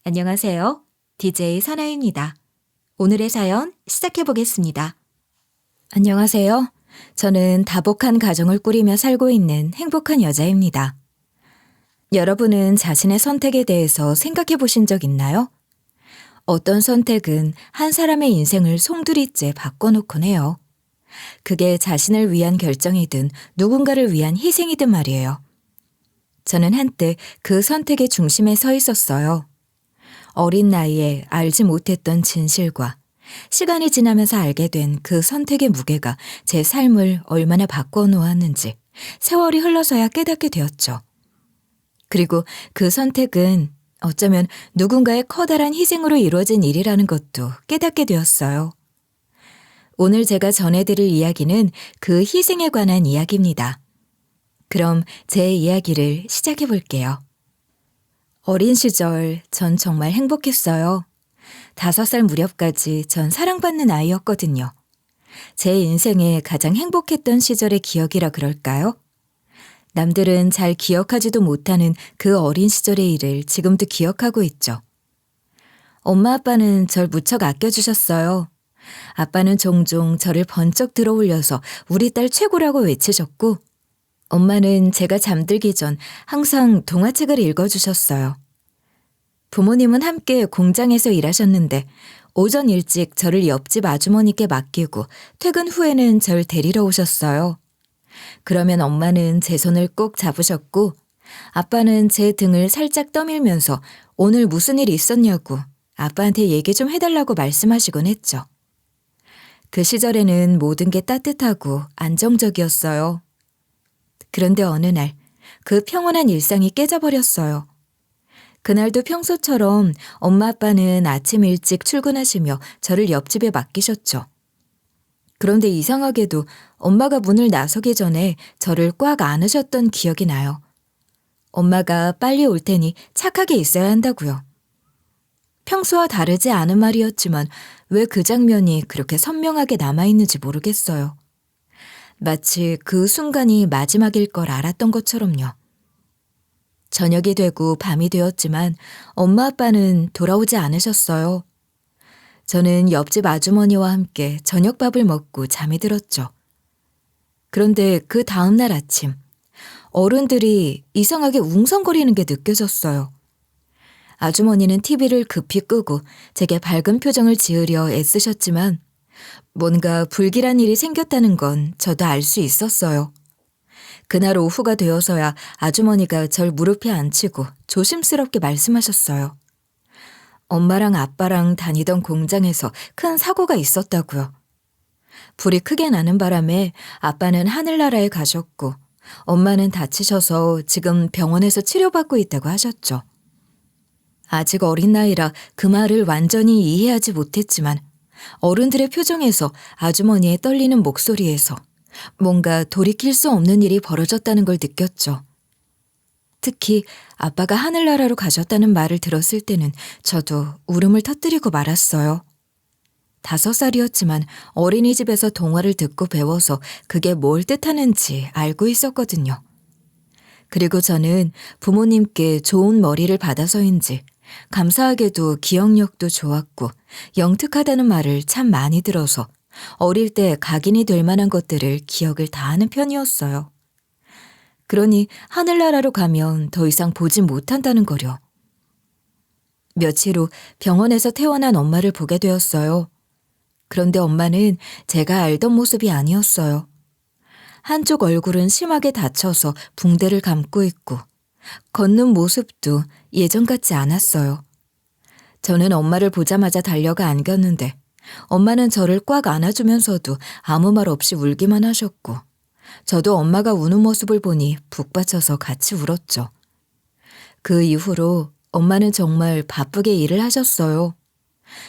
안녕하세요. DJ 선아입니다. 오늘의 사연 시작해 보겠습니다. 안녕하세요. 저는 다복한 가정을 꾸리며 살고 있는 행복한 여자입니다. 여러분은 자신의 선택에 대해서 생각해 보신 적 있나요? 어떤 선택은 한 사람의 인생을 송두리째 바꿔놓곤 해요. 그게 자신을 위한 결정이든 누군가를 위한 희생이든 말이에요. 저는 한때 그 선택의 중심에 서 있었어요. 어린 나이에 알지 못했던 진실과 시간이 지나면서 알게 된 그 선택의 무게가 제 삶을 얼마나 바꿔 놓았는지 세월이 흘러서야 깨닫게 되었죠. 그리고 그 선택은 어쩌면 누군가의 커다란 희생으로 이루어진 일이라는 것도 깨닫게 되었어요. 오늘 제가 전해드릴 이야기는 그 희생에 관한 이야기입니다. 그럼 제 이야기를 시작해 볼게요. 어린 시절 전 정말 행복했어요. 5살 무렵까지 전 사랑받는 아이였거든요. 제 인생에 가장 행복했던 시절의 기억이라 그럴까요? 남들은 잘 기억하지도 못하는 그 어린 시절의 일을 지금도 기억하고 있죠. 엄마 아빠는 절 무척 아껴주셨어요. 아빠는 종종 저를 번쩍 들어 올려서 우리 딸 최고라고 외치셨고, 엄마는 제가 잠들기 전 항상 동화책을 읽어주셨어요. 부모님은 함께 공장에서 일하셨는데 오전 일찍 저를 옆집 아주머니께 맡기고 퇴근 후에는 절 데리러 오셨어요. 그러면 엄마는 제 손을 꼭 잡으셨고 아빠는 제 등을 살짝 떠밀면서 오늘 무슨 일이 있었냐고 아빠한테 얘기 좀 해달라고 말씀하시곤 했죠. 그 시절에는 모든 게 따뜻하고 안정적이었어요. 그런데 어느 날 그 평온한 일상이 깨져버렸어요. 그날도 평소처럼 엄마 아빠는 아침 일찍 출근하시며 저를 옆집에 맡기셨죠. 그런데 이상하게도 엄마가 문을 나서기 전에 저를 꽉 안으셨던 기억이 나요. 엄마가 빨리 올 테니 착하게 있어야 한다고요. 평소와 다르지 않은 말이었지만 왜 그 장면이 그렇게 선명하게 남아있는지 모르겠어요. 마치 그 순간이 마지막일 걸 알았던 것처럼요. 저녁이 되고 밤이 되었지만 엄마 아빠는 돌아오지 않으셨어요. 저는 옆집 아주머니와 함께 저녁밥을 먹고 잠이 들었죠. 그런데 그 다음 날 아침 어른들이 이상하게 웅성거리는 게 느껴졌어요. 아주머니는 TV를 급히 끄고 제게 밝은 표정을 지으려 애쓰셨지만 뭔가 불길한 일이 생겼다는 건 저도 알 수 있었어요. 그날 오후가 되어서야 아주머니가 절 무릎에 앉히고 조심스럽게 말씀하셨어요. 엄마랑 아빠랑 다니던 공장에서 큰 사고가 있었다고요. 불이 크게 나는 바람에 아빠는 하늘나라에 가셨고 엄마는 다치셔서 지금 병원에서 치료받고 있다고 하셨죠. 아직 어린 나이라 그 말을 완전히 이해하지 못했지만 어른들의 표정에서 아주머니의 떨리는 목소리에서 뭔가 돌이킬 수 없는 일이 벌어졌다는 걸 느꼈죠. 특히 아빠가 하늘나라로 가셨다는 말을 들었을 때는 저도 울음을 터뜨리고 말았어요. 5살이었지만 어린이집에서 동화를 듣고 배워서 그게 뭘 뜻하는지 알고 있었거든요. 그리고 저는 부모님께 좋은 머리를 받아서인지 감사하게도 기억력도 좋았고 영특하다는 말을 참 많이 들어서 어릴 때 각인이 될 만한 것들을 기억을 다 하는 편이었어요. 그러니 하늘나라로 가면 더 이상 보지 못한다는 거려. 며칠 후 병원에서 퇴원한 엄마를 보게 되었어요. 그런데 엄마는 제가 알던 모습이 아니었어요. 한쪽 얼굴은 심하게 다쳐서 붕대를 감고 있고 걷는 모습도 예전 같지 않았어요. 저는 엄마를 보자마자 달려가 안겼는데 엄마는 저를 꽉 안아주면서도 아무 말 없이 울기만 하셨고 저도 엄마가 우는 모습을 보니 북받쳐서 같이 울었죠. 그 이후로 엄마는 정말 바쁘게 일을 하셨어요.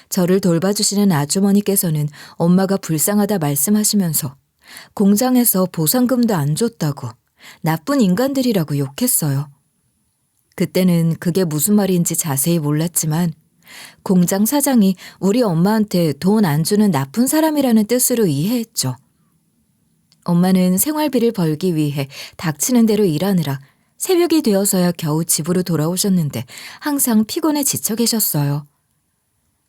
저를 돌봐주시는 아주머니께서는 엄마가 불쌍하다 말씀하시면서 공장에서 보상금도 안 줬다고 나쁜 인간들이라고 욕했어요. 그때는 그게 무슨 말인지 자세히 몰랐지만 공장 사장이 우리 엄마한테 돈 안 주는 나쁜 사람이라는 뜻으로 이해했죠. 엄마는 생활비를 벌기 위해 닥치는 대로 일하느라 새벽이 되어서야 겨우 집으로 돌아오셨는데 항상 피곤해 지쳐 계셨어요.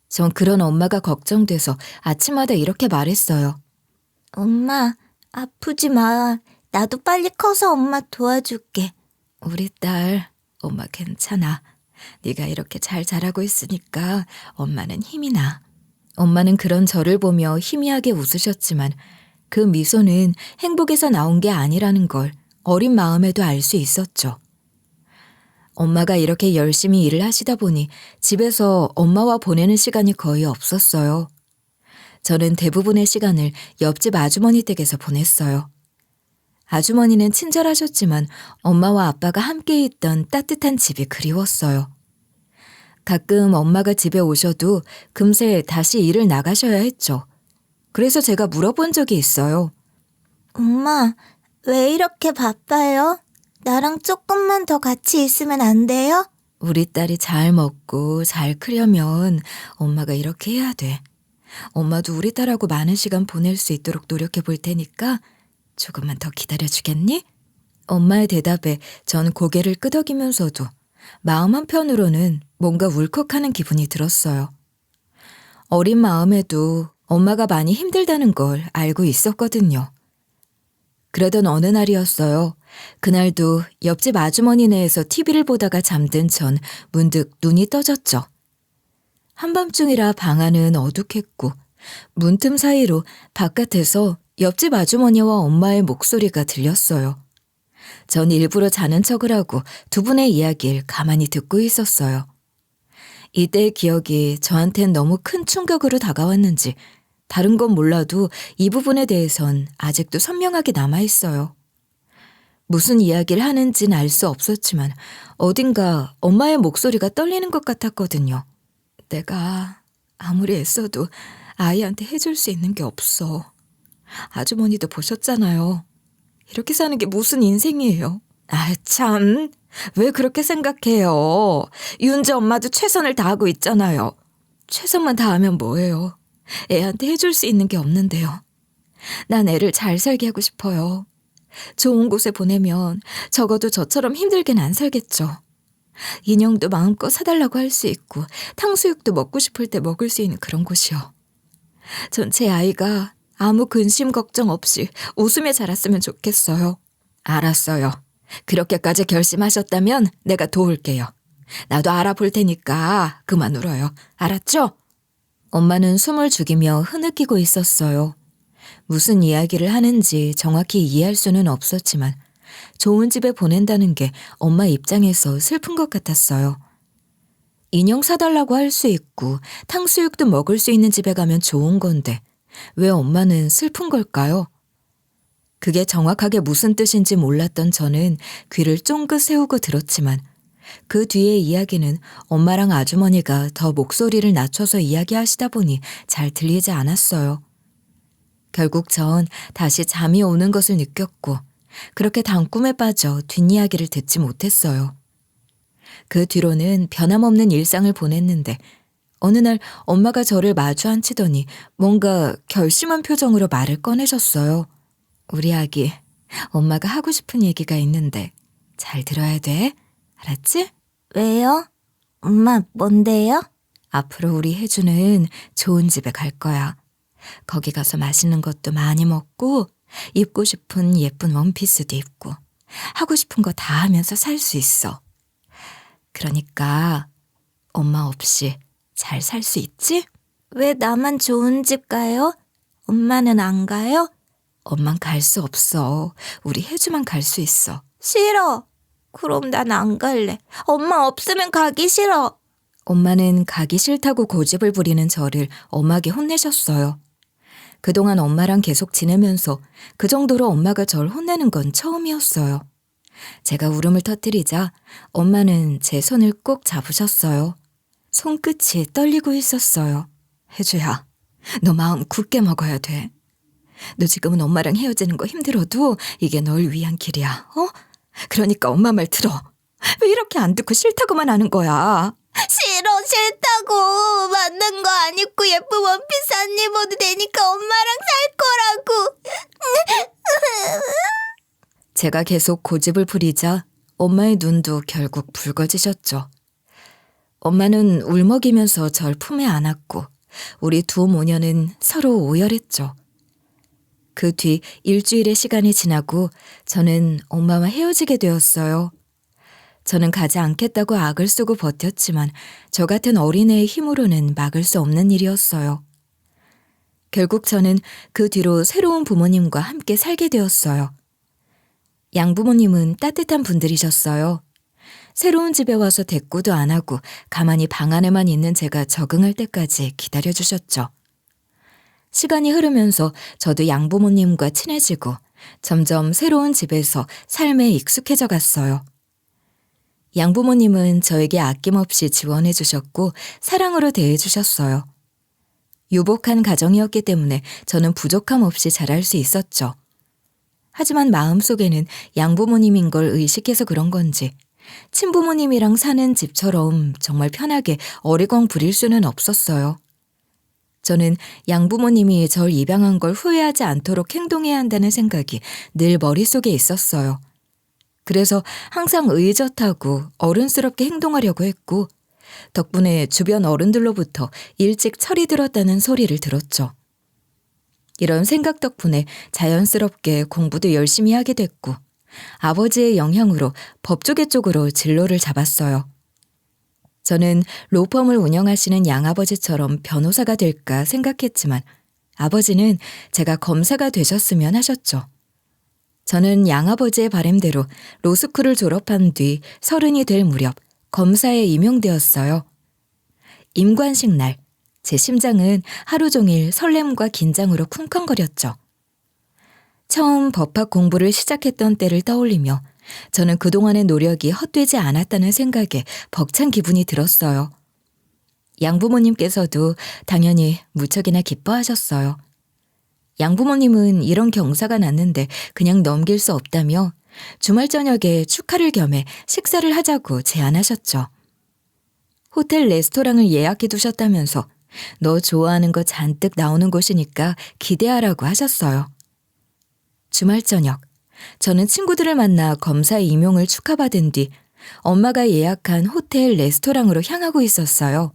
전 그런 엄마가 걱정돼서 아침마다 이렇게 말했어요. 엄마, 아프지 마. 나도 빨리 커서 엄마 도와줄게. 우리 딸, 엄마 괜찮아. 네가 이렇게 잘 자라고 있으니까 엄마는 힘이 나. 엄마는 그런 저를 보며 희미하게 웃으셨지만 그 미소는 행복에서 나온 게 아니라는 걸 어린 마음에도 알 수 있었죠. 엄마가 이렇게 열심히 일을 하시다 보니 집에서 엄마와 보내는 시간이 거의 없었어요. 저는 대부분의 시간을 옆집 아주머니 댁에서 보냈어요. 아주머니는 친절하셨지만 엄마와 아빠가 함께 있던 따뜻한 집이 그리웠어요. 가끔 엄마가 집에 오셔도 금세 다시 일을 나가셔야 했죠. 그래서 제가 물어본 적이 있어요. 엄마, 왜 이렇게 바빠요? 나랑 조금만 더 같이 있으면 안 돼요? 우리 딸이 잘 먹고 잘 크려면 엄마가 이렇게 해야 돼. 엄마도 우리 딸하고 많은 시간 보낼 수 있도록 노력해 볼 테니까 조금만 더 기다려주겠니? 엄마의 대답에 전 고개를 끄덕이면서도 마음 한편으로는 뭔가 울컥하는 기분이 들었어요. 어린 마음에도 엄마가 많이 힘들다는 걸 알고 있었거든요. 그러던 어느 날이었어요. 그날도 옆집 아주머니네에서 TV를 보다가 잠든 전 문득 눈이 떠졌죠. 한밤중이라 방 안은 어둑했고 문틈 사이로 바깥에서 옆집 아주머니와 엄마의 목소리가 들렸어요. 전 일부러 자는 척을 하고 두 분의 이야기를 가만히 듣고 있었어요. 이때의 기억이 저한텐 너무 큰 충격으로 다가왔는지 다른 건 몰라도 이 부분에 대해선 아직도 선명하게 남아있어요. 무슨 이야기를 하는지는 알 수 없었지만 어딘가 엄마의 목소리가 떨리는 것 같았거든요. 내가 아무리 애써도 아이한테 해줄 수 있는 게 없어. 아주머니도 보셨잖아요. 이렇게 사는 게 무슨 인생이에요. 아, 참. 왜 그렇게 생각해요? 윤지 엄마도 최선을 다하고 있잖아요. 최선만 다하면 뭐예요? 애한테 해줄 수 있는 게 없는데요. 난 애를 잘 살게 하고 싶어요. 좋은 곳에 보내면 적어도 저처럼 힘들게는 안 살겠죠. 인형도 마음껏 사달라고 할 수 있고 탕수육도 먹고 싶을 때 먹을 수 있는 그런 곳이요. 전 제 아이가 아무 근심 걱정 없이 웃으며 자랐으면 좋겠어요. 알았어요. 그렇게까지 결심하셨다면 내가 도울게요. 나도 알아볼 테니까 그만 울어요. 알았죠? 엄마는 숨을 죽이며 흐느끼고 있었어요. 무슨 이야기를 하는지 정확히 이해할 수는 없었지만 좋은 집에 보낸다는 게 엄마 입장에서 슬픈 것 같았어요. 인형 사달라고 할 수 있고 탕수육도 먹을 수 있는 집에 가면 좋은 건데 왜 엄마는 슬픈 걸까요? 그게 정확하게 무슨 뜻인지 몰랐던 저는 귀를 쫑긋 세우고 들었지만 그 뒤의 이야기는 엄마랑 아주머니가 더 목소리를 낮춰서 이야기하시다 보니 잘 들리지 않았어요. 결국 전 다시 잠이 오는 것을 느꼈고 그렇게 단꿈에 빠져 뒷이야기를 듣지 못했어요. 그 뒤로는 변함없는 일상을 보냈는데 어느 날 엄마가 저를 마주 앉히더니 뭔가 결심한 표정으로 말을 꺼내셨어요. 우리 아기, 엄마가 하고 싶은 얘기가 있는데 잘 들어야 돼. 알았지? 왜요? 엄마, 뭔데요? 앞으로 우리 혜주는 좋은 집에 갈 거야. 거기 가서 맛있는 것도 많이 먹고 입고 싶은 예쁜 원피스도 입고 하고 싶은 거 다 하면서 살 수 있어. 그러니까 엄마 없이 잘 살 수 있지? 왜 나만 좋은 집 가요? 엄마는 안 가요? 엄만 갈 수 없어. 우리 혜주만 갈 수 있어. 싫어. 그럼 난 안 갈래. 엄마 없으면 가기 싫어. 엄마는 가기 싫다고 고집을 부리는 저를 엄하게 혼내셨어요. 그동안 엄마랑 계속 지내면서 그 정도로 엄마가 절 혼내는 건 처음이었어요. 제가 울음을 터뜨리자 엄마는 제 손을 꼭 잡으셨어요. 손끝이 떨리고 있었어요. 혜주야, 너 마음 굳게 먹어야 돼. 너 지금은 엄마랑 헤어지는 거 힘들어도 이게 널 위한 길이야. 어? 그러니까 엄마 말 들어. 왜 이렇게 안 듣고 싫다고만 하는 거야? 싫어, 싫다고. 맞는 거 안 입고 예쁜 원피스 안 입어도 되니까 엄마랑 살 거라고. 제가 계속 고집을 부리자 엄마의 눈도 결국 붉어지셨죠. 엄마는 울먹이면서 절 품에 안았고 우리 두 모녀는 서로 오열했죠. 그 뒤 일주일의 시간이 지나고 저는 엄마와 헤어지게 되었어요. 저는 가지 않겠다고 악을 쓰고 버텼지만 저 같은 어린애의 힘으로는 막을 수 없는 일이었어요. 결국 저는 그 뒤로 새로운 부모님과 함께 살게 되었어요. 양부모님은 따뜻한 분들이셨어요. 새로운 집에 와서 대꾸도 안 하고 가만히 방 안에만 있는 제가 적응할 때까지 기다려주셨죠. 시간이 흐르면서 저도 양부모님과 친해지고 점점 새로운 집에서 삶에 익숙해져 갔어요. 양부모님은 저에게 아낌없이 지원해 주셨고 사랑으로 대해 주셨어요. 유복한 가정이었기 때문에 저는 부족함 없이 자랄 수 있었죠. 하지만 마음속에는 양부모님인 걸 의식해서 그런 건지 친부모님이랑 사는 집처럼 정말 편하게 어리광 부릴 수는 없었어요. 저는 양부모님이 절 입양한 걸 후회하지 않도록 행동해야 한다는 생각이 늘 머릿속에 있었어요. 그래서 항상 의젓하고 어른스럽게 행동하려고 했고 덕분에 주변 어른들로부터 일찍 철이 들었다는 소리를 들었죠. 이런 생각 덕분에 자연스럽게 공부도 열심히 하게 됐고 아버지의 영향으로 법조계 쪽으로 진로를 잡았어요. 저는 로펌을 운영하시는 양아버지처럼 변호사가 될까 생각했지만 아버지는 제가 검사가 되셨으면 하셨죠. 저는 양아버지의 바람대로 로스쿨을 졸업한 뒤 30이 될 무렵 검사에 임용되었어요. 임관식 날, 제 심장은 하루 종일 설렘과 긴장으로 쿵쾅거렸죠. 처음 법학 공부를 시작했던 때를 떠올리며 저는 그동안의 노력이 헛되지 않았다는 생각에 벅찬 기분이 들었어요. 양부모님께서도 당연히 무척이나 기뻐하셨어요. 양부모님은 이런 경사가 났는데 그냥 넘길 수 없다며 주말 저녁에 축하를 겸해 식사를 하자고 제안하셨죠. 호텔 레스토랑을 예약해 두셨다면서 너 좋아하는 거 잔뜩 나오는 곳이니까 기대하라고 하셨어요. 주말 저녁, 저는 친구들을 만나 검사 임용을 축하받은 뒤 엄마가 예약한 호텔 레스토랑으로 향하고 있었어요.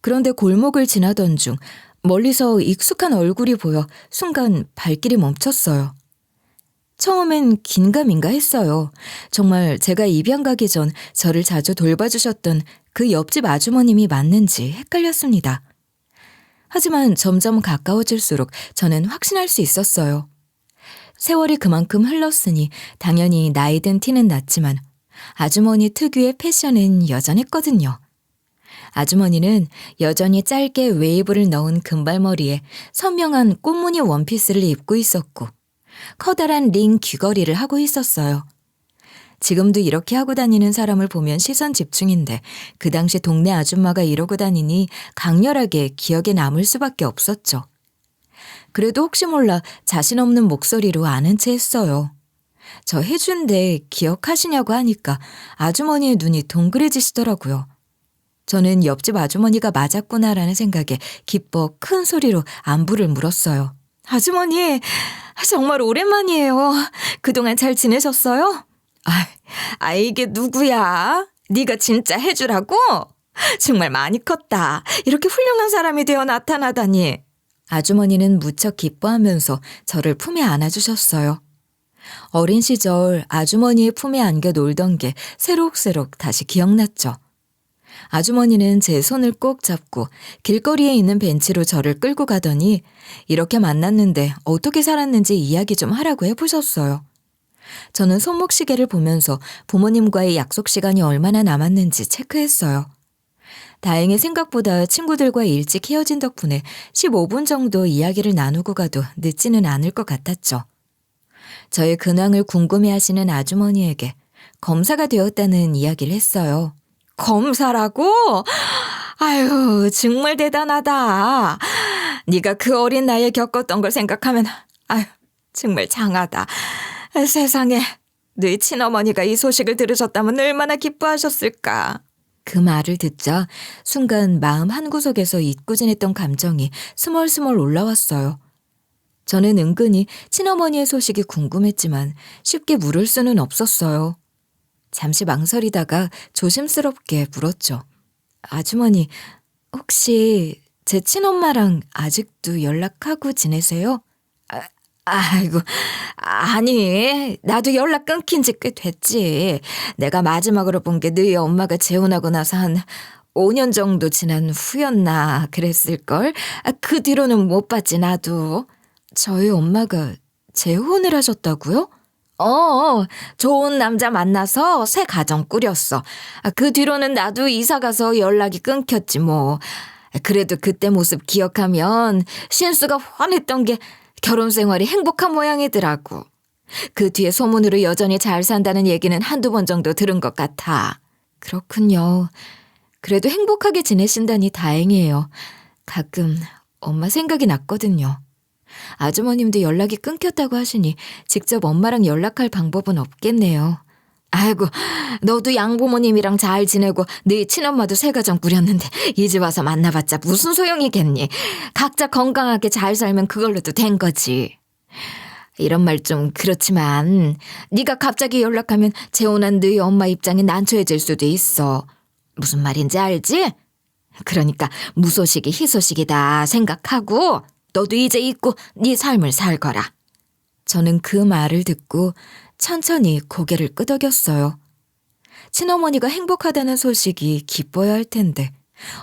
그런데 골목을 지나던 중 멀리서 익숙한 얼굴이 보여 순간 발길이 멈췄어요. 처음엔 긴가민가 했어요. 정말 제가 입양 가기 전 저를 자주 돌봐주셨던 그 옆집 아주머님이 맞는지 헷갈렸습니다. 하지만 점점 가까워질수록 저는 확신할 수 있었어요. 세월이 그만큼 흘렀으니 당연히 나이 든 티는 났지만 아주머니 특유의 패션은 여전했거든요. 아주머니는 여전히 짧게 웨이브를 넣은 금발머리에 선명한 꽃무늬 원피스를 입고 있었고 커다란 링 귀걸이를 하고 있었어요. 지금도 이렇게 하고 다니는 사람을 보면 시선 집중인데 그 당시 동네 아줌마가 이러고 다니니 강렬하게 기억에 남을 수밖에 없었죠. 그래도 혹시 몰라 자신 없는 목소리로 아는 체 했어요. 저 혜주인데 기억하시냐고 하니까 아주머니의 눈이 동그래지시더라고요. 저는 옆집 아주머니가 맞았구나라는 생각에 기뻐 큰 소리로 안부를 물었어요. 아주머니, 정말 오랜만이에요. 그동안 잘 지내셨어요? 이게 누구야? 네가 진짜 혜주라고? 정말 많이 컸다. 이렇게 훌륭한 사람이 되어 나타나다니. 아주머니는 무척 기뻐하면서 저를 품에 안아주셨어요. 어린 시절 아주머니의 품에 안겨 놀던 게 새록새록 다시 기억났죠. 아주머니는 제 손을 꼭 잡고 길거리에 있는 벤치로 저를 끌고 가더니 이렇게 만났는데 어떻게 살았는지 이야기 좀 하라고 해보셨어요. 저는 손목시계를 보면서 부모님과의 약속 시간이 얼마나 남았는지 체크했어요. 다행히 생각보다 친구들과 일찍 헤어진 덕분에 15분 정도 이야기를 나누고 가도 늦지는 않을 것 같았죠. 저의 근황을 궁금해하시는 아주머니에게 검사가 되었다는 이야기를 했어요. 검사라고? 아유, 정말 대단하다. 네가 그 어린 나이에 겪었던 걸 생각하면 아유, 정말 장하다. 세상에, 너희 친어머니가 이 소식을 들으셨다면 얼마나 기뻐하셨을까. 그 말을 듣자 순간 마음 한구석에서 잊고 지냈던 감정이 스멀스멀 올라왔어요. 저는 은근히 친어머니의 소식이 궁금했지만 쉽게 물을 수는 없었어요. 잠시 망설이다가 조심스럽게 물었죠. 아주머니, 혹시 제 친엄마랑 아직도 연락하고 지내세요? 아이고, 아니, 나도 연락 끊긴 지 꽤 됐지. 내가 마지막으로 본 게 너희 엄마가 재혼하고 나서 한 5년 정도 지난 후였나 그랬을걸? 그 뒤로는 못 봤지, 나도. 저희 엄마가 재혼을 하셨다고요? 좋은 남자 만나서 새 가정 꾸렸어. 그 뒤로는 나도 이사 가서 연락이 끊겼지 뭐. 그래도 그때 모습 기억하면 신수가 환했던 게 결혼 생활이 행복한 모양이더라고. 그 뒤에 소문으로 여전히 잘 산다는 얘기는 한두 번 정도 들은 것 같아. 그렇군요. 그래도 행복하게 지내신다니 다행이에요. 가끔 엄마 생각이 났거든요. 아주머님도 연락이 끊겼다고 하시니 직접 엄마랑 연락할 방법은 없겠네요. 아이고, 너도 양부모님이랑 잘 지내고 네 친엄마도 새 가정 꾸렸는데 이제 와서 만나봤자 무슨 소용이겠니? 각자 건강하게 잘 살면 그걸로도 된 거지. 이런 말 좀 그렇지만 네가 갑자기 연락하면 재혼한 너희 엄마 입장이 난처해질 수도 있어. 무슨 말인지 알지? 그러니까 무소식이 희소식이다 생각하고 너도 이제 잊고 네 삶을 살거라. 저는 그 말을 듣고 천천히 고개를 끄덕였어요. 친어머니가 행복하다는 소식이 기뻐야 할 텐데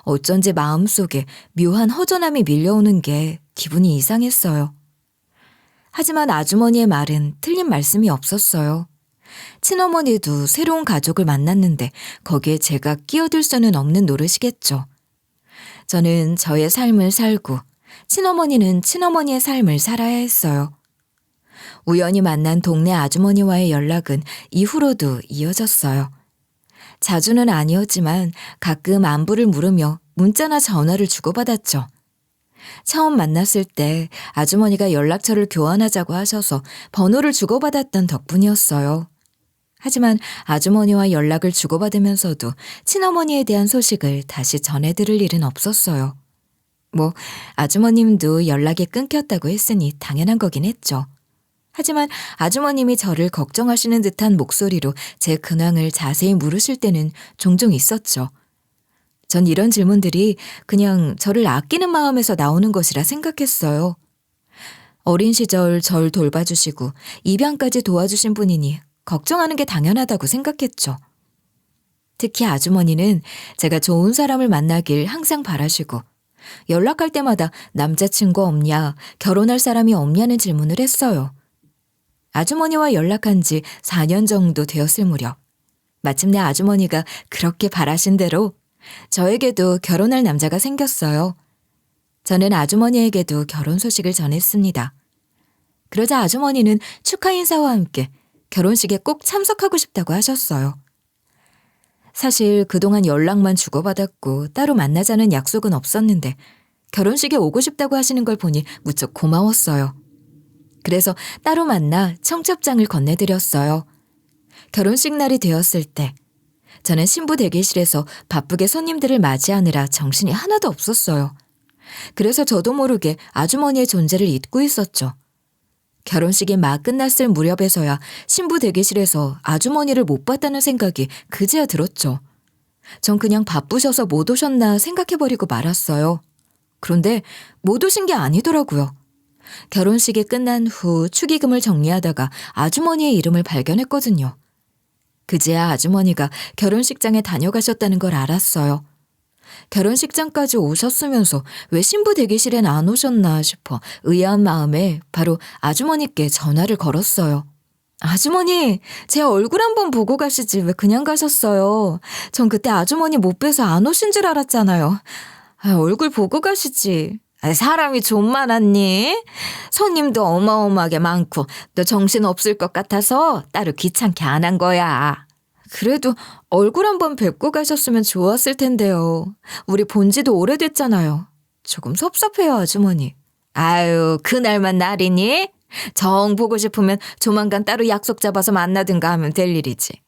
어쩐지 마음속에 묘한 허전함이 밀려오는 게 기분이 이상했어요. 하지만 아주머니의 말은 틀린 말씀이 없었어요. 친어머니도 새로운 가족을 만났는데 거기에 제가 끼어들 수는 없는 노릇이겠죠. 저는 저의 삶을 살고 친어머니는 친어머니의 삶을 살아야 했어요. 우연히 만난 동네 아주머니와의 연락은 이후로도 이어졌어요. 자주는 아니었지만 가끔 안부를 물으며 문자나 전화를 주고받았죠. 처음 만났을 때 아주머니가 연락처를 교환하자고 하셔서 번호를 주고받았던 덕분이었어요. 하지만 아주머니와 연락을 주고받으면서도 친어머니에 대한 소식을 다시 전해들을 일은 없었어요. 뭐 아주머님도 연락이 끊겼다고 했으니 당연한 거긴 했죠. 하지만 아주머님이 저를 걱정하시는 듯한 목소리로 제 근황을 자세히 물으실 때는 종종 있었죠. 전 이런 질문들이 그냥 저를 아끼는 마음에서 나오는 것이라 생각했어요. 어린 시절 절 돌봐주시고 입양까지 도와주신 분이니 걱정하는 게 당연하다고 생각했죠. 특히 아주머니는 제가 좋은 사람을 만나길 항상 바라시고 연락할 때마다 남자친구 없냐, 결혼할 사람이 없냐는 질문을 했어요. 아주머니와 연락한 지 4년 정도 되었을 무렵 마침내 아주머니가 그렇게 바라신 대로 저에게도 결혼할 남자가 생겼어요. 저는 아주머니에게도 결혼 소식을 전했습니다. 그러자 아주머니는 축하 인사와 함께 결혼식에 꼭 참석하고 싶다고 하셨어요. 사실 그동안 연락만 주고받았고 따로 만나자는 약속은 없었는데 결혼식에 오고 싶다고 하시는 걸 보니 무척 고마웠어요. 그래서 따로 만나 청첩장을 건네드렸어요. 결혼식 날이 되었을 때 저는 신부 대기실에서 바쁘게 손님들을 맞이하느라 정신이 하나도 없었어요. 그래서 저도 모르게 아주머니의 존재를 잊고 있었죠. 결혼식이 막 끝났을 무렵에서야 신부 대기실에서 아주머니를 못 봤다는 생각이 그제야 들었죠. 전 그냥 바쁘셔서 못 오셨나 생각해버리고 말았어요. 그런데 못 오신 게 아니더라고요. 결혼식이 끝난 후 축의금을 정리하다가 아주머니의 이름을 발견했거든요. 그제야 아주머니가 결혼식장에 다녀가셨다는 걸 알았어요. 결혼식장까지 오셨으면서 왜 신부 대기실엔 안 오셨나 싶어 의아한 마음에 바로 아주머니께 전화를 걸었어요. 아주머니, 제 얼굴 한번 보고 가시지 왜 그냥 가셨어요? 전 그때 아주머니 못 뵈서 안 오신 줄 알았잖아요. 얼굴 보고 가시지. 사람이 좀 많았니? 손님도 어마어마하게 많고 너 정신 없을 것 같아서 따로 귀찮게 안 한 거야. 그래도 얼굴 한번 뵙고 가셨으면 좋았을 텐데요. 우리 본 지도 오래됐잖아요. 조금 섭섭해요, 아주머니. 아유, 그날만 날이니? 정 보고 싶으면 조만간 따로 약속 잡아서 만나든가 하면 될 일이지.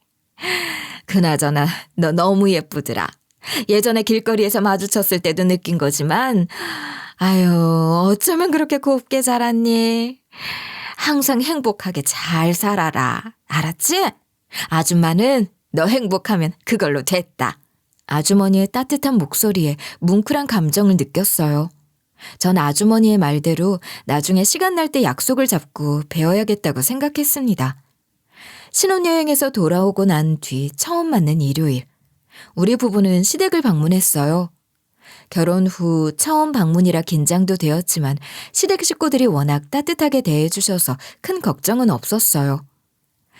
그나저나 너 너무 예쁘더라. 예전에 길거리에서 마주쳤을 때도 느낀 거지만 아유, 어쩌면 그렇게 곱게 자랐니? 항상 행복하게 잘 살아라. 알았지? 아줌마는 너 행복하면 그걸로 됐다. 아주머니의 따뜻한 목소리에 뭉클한 감정을 느꼈어요. 전 아주머니의 말대로 나중에 시간 날 때 약속을 잡고 배워야겠다고 생각했습니다. 신혼여행에서 돌아오고 난 뒤 처음 맞는 일요일. 우리 부부는 시댁을 방문했어요. 결혼 후 처음 방문이라 긴장도 되었지만 시댁 식구들이 워낙 따뜻하게 대해주셔서 큰 걱정은 없었어요.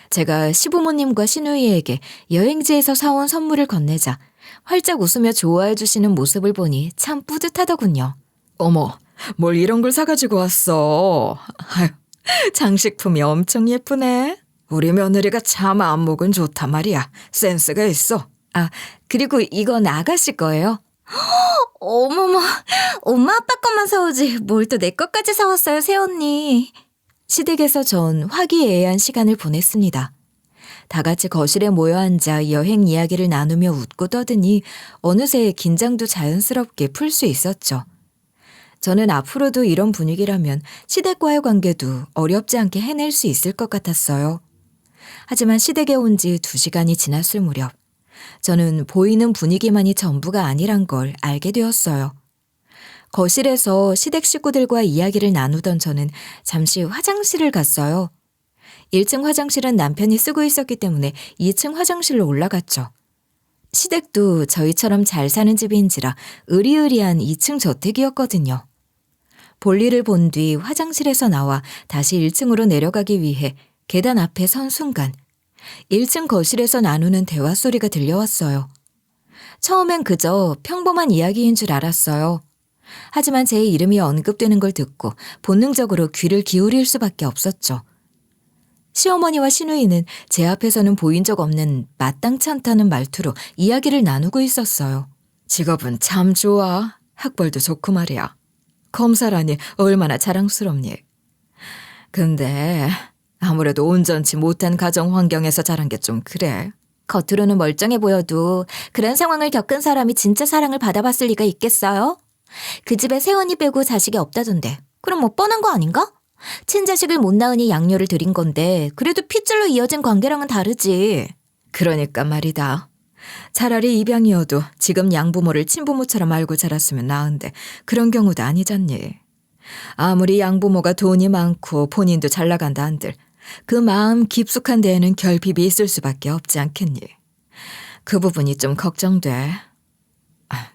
제가 시부모님과 시누이에게 여행지에서 사온 선물을 건네자 활짝 웃으며 좋아해 주시는 모습을 보니 참 뿌듯하더군요. 어머, 뭘 이런 걸 사가지고 왔어. 아유, 장식품이 엄청 예쁘네. 우리 며느리가 참 안목은 좋단 말이야. 센스가 있어. 아, 그리고 이건 아가씨 거예요. 어머머, 엄마 아빠 것만 사오지 뭘 또 내 것까지 사왔어요, 새언니. 시댁에서 전 화기애애한 시간을 보냈습니다. 다 같이 거실에 모여 앉아 여행 이야기를 나누며 웃고 떠드니 어느새 긴장도 자연스럽게 풀 수 있었죠. 저는 앞으로도 이런 분위기라면 시댁과의 관계도 어렵지 않게 해낼 수 있을 것 같았어요. 하지만 시댁에 온 지 2시간이 지났을 무렵 저는 보이는 분위기만이 전부가 아니란 걸 알게 되었어요. 거실에서 시댁 식구들과 이야기를 나누던 저는 잠시 화장실을 갔어요. 1층 화장실은 남편이 쓰고 있었기 때문에 2층 화장실로 올라갔죠. 시댁도 저희처럼 잘 사는 집인지라 으리으리한 2층 저택이었거든요. 볼일을 본 뒤 화장실에서 나와 다시 1층으로 내려가기 위해 계단 앞에 선 순간 1층 거실에서 나누는 대화 소리가 들려왔어요. 처음엔 그저 평범한 이야기인 줄 알았어요. 하지만 제 이름이 언급되는 걸 듣고 본능적으로 귀를 기울일 수밖에 없었죠. 시어머니와 시누이는 제 앞에서는 보인 적 없는 마땅치 않다는 말투로 이야기를 나누고 있었어요. 직업은 참 좋아. 학벌도 좋고 말이야. 검사라니 얼마나 자랑스럽니. 근데 아무래도 온전치 못한 가정 환경에서 자란 게 좀 그래. 겉으로는 멀쩡해 보여도 그런 상황을 겪은 사람이 진짜 사랑을 받아봤을 리가 있겠어요? 그 집에 새언니 빼고 자식이 없다던데. 그럼 뭐 뻔한 거 아닌가? 친자식을 못 낳으니 양녀를 들인 건데 그래도 핏줄로 이어진 관계랑은 다르지. 그러니까 말이다. 차라리 입양이어도 지금 양부모를 친부모처럼 알고 자랐으면 나은데 그런 경우도 아니잖니. 아무리 양부모가 돈이 많고 본인도 잘 나간다 한들 그 마음 깊숙한 데에는 결핍이 있을 수밖에 없지 않겠니. 그 부분이 좀 걱정돼.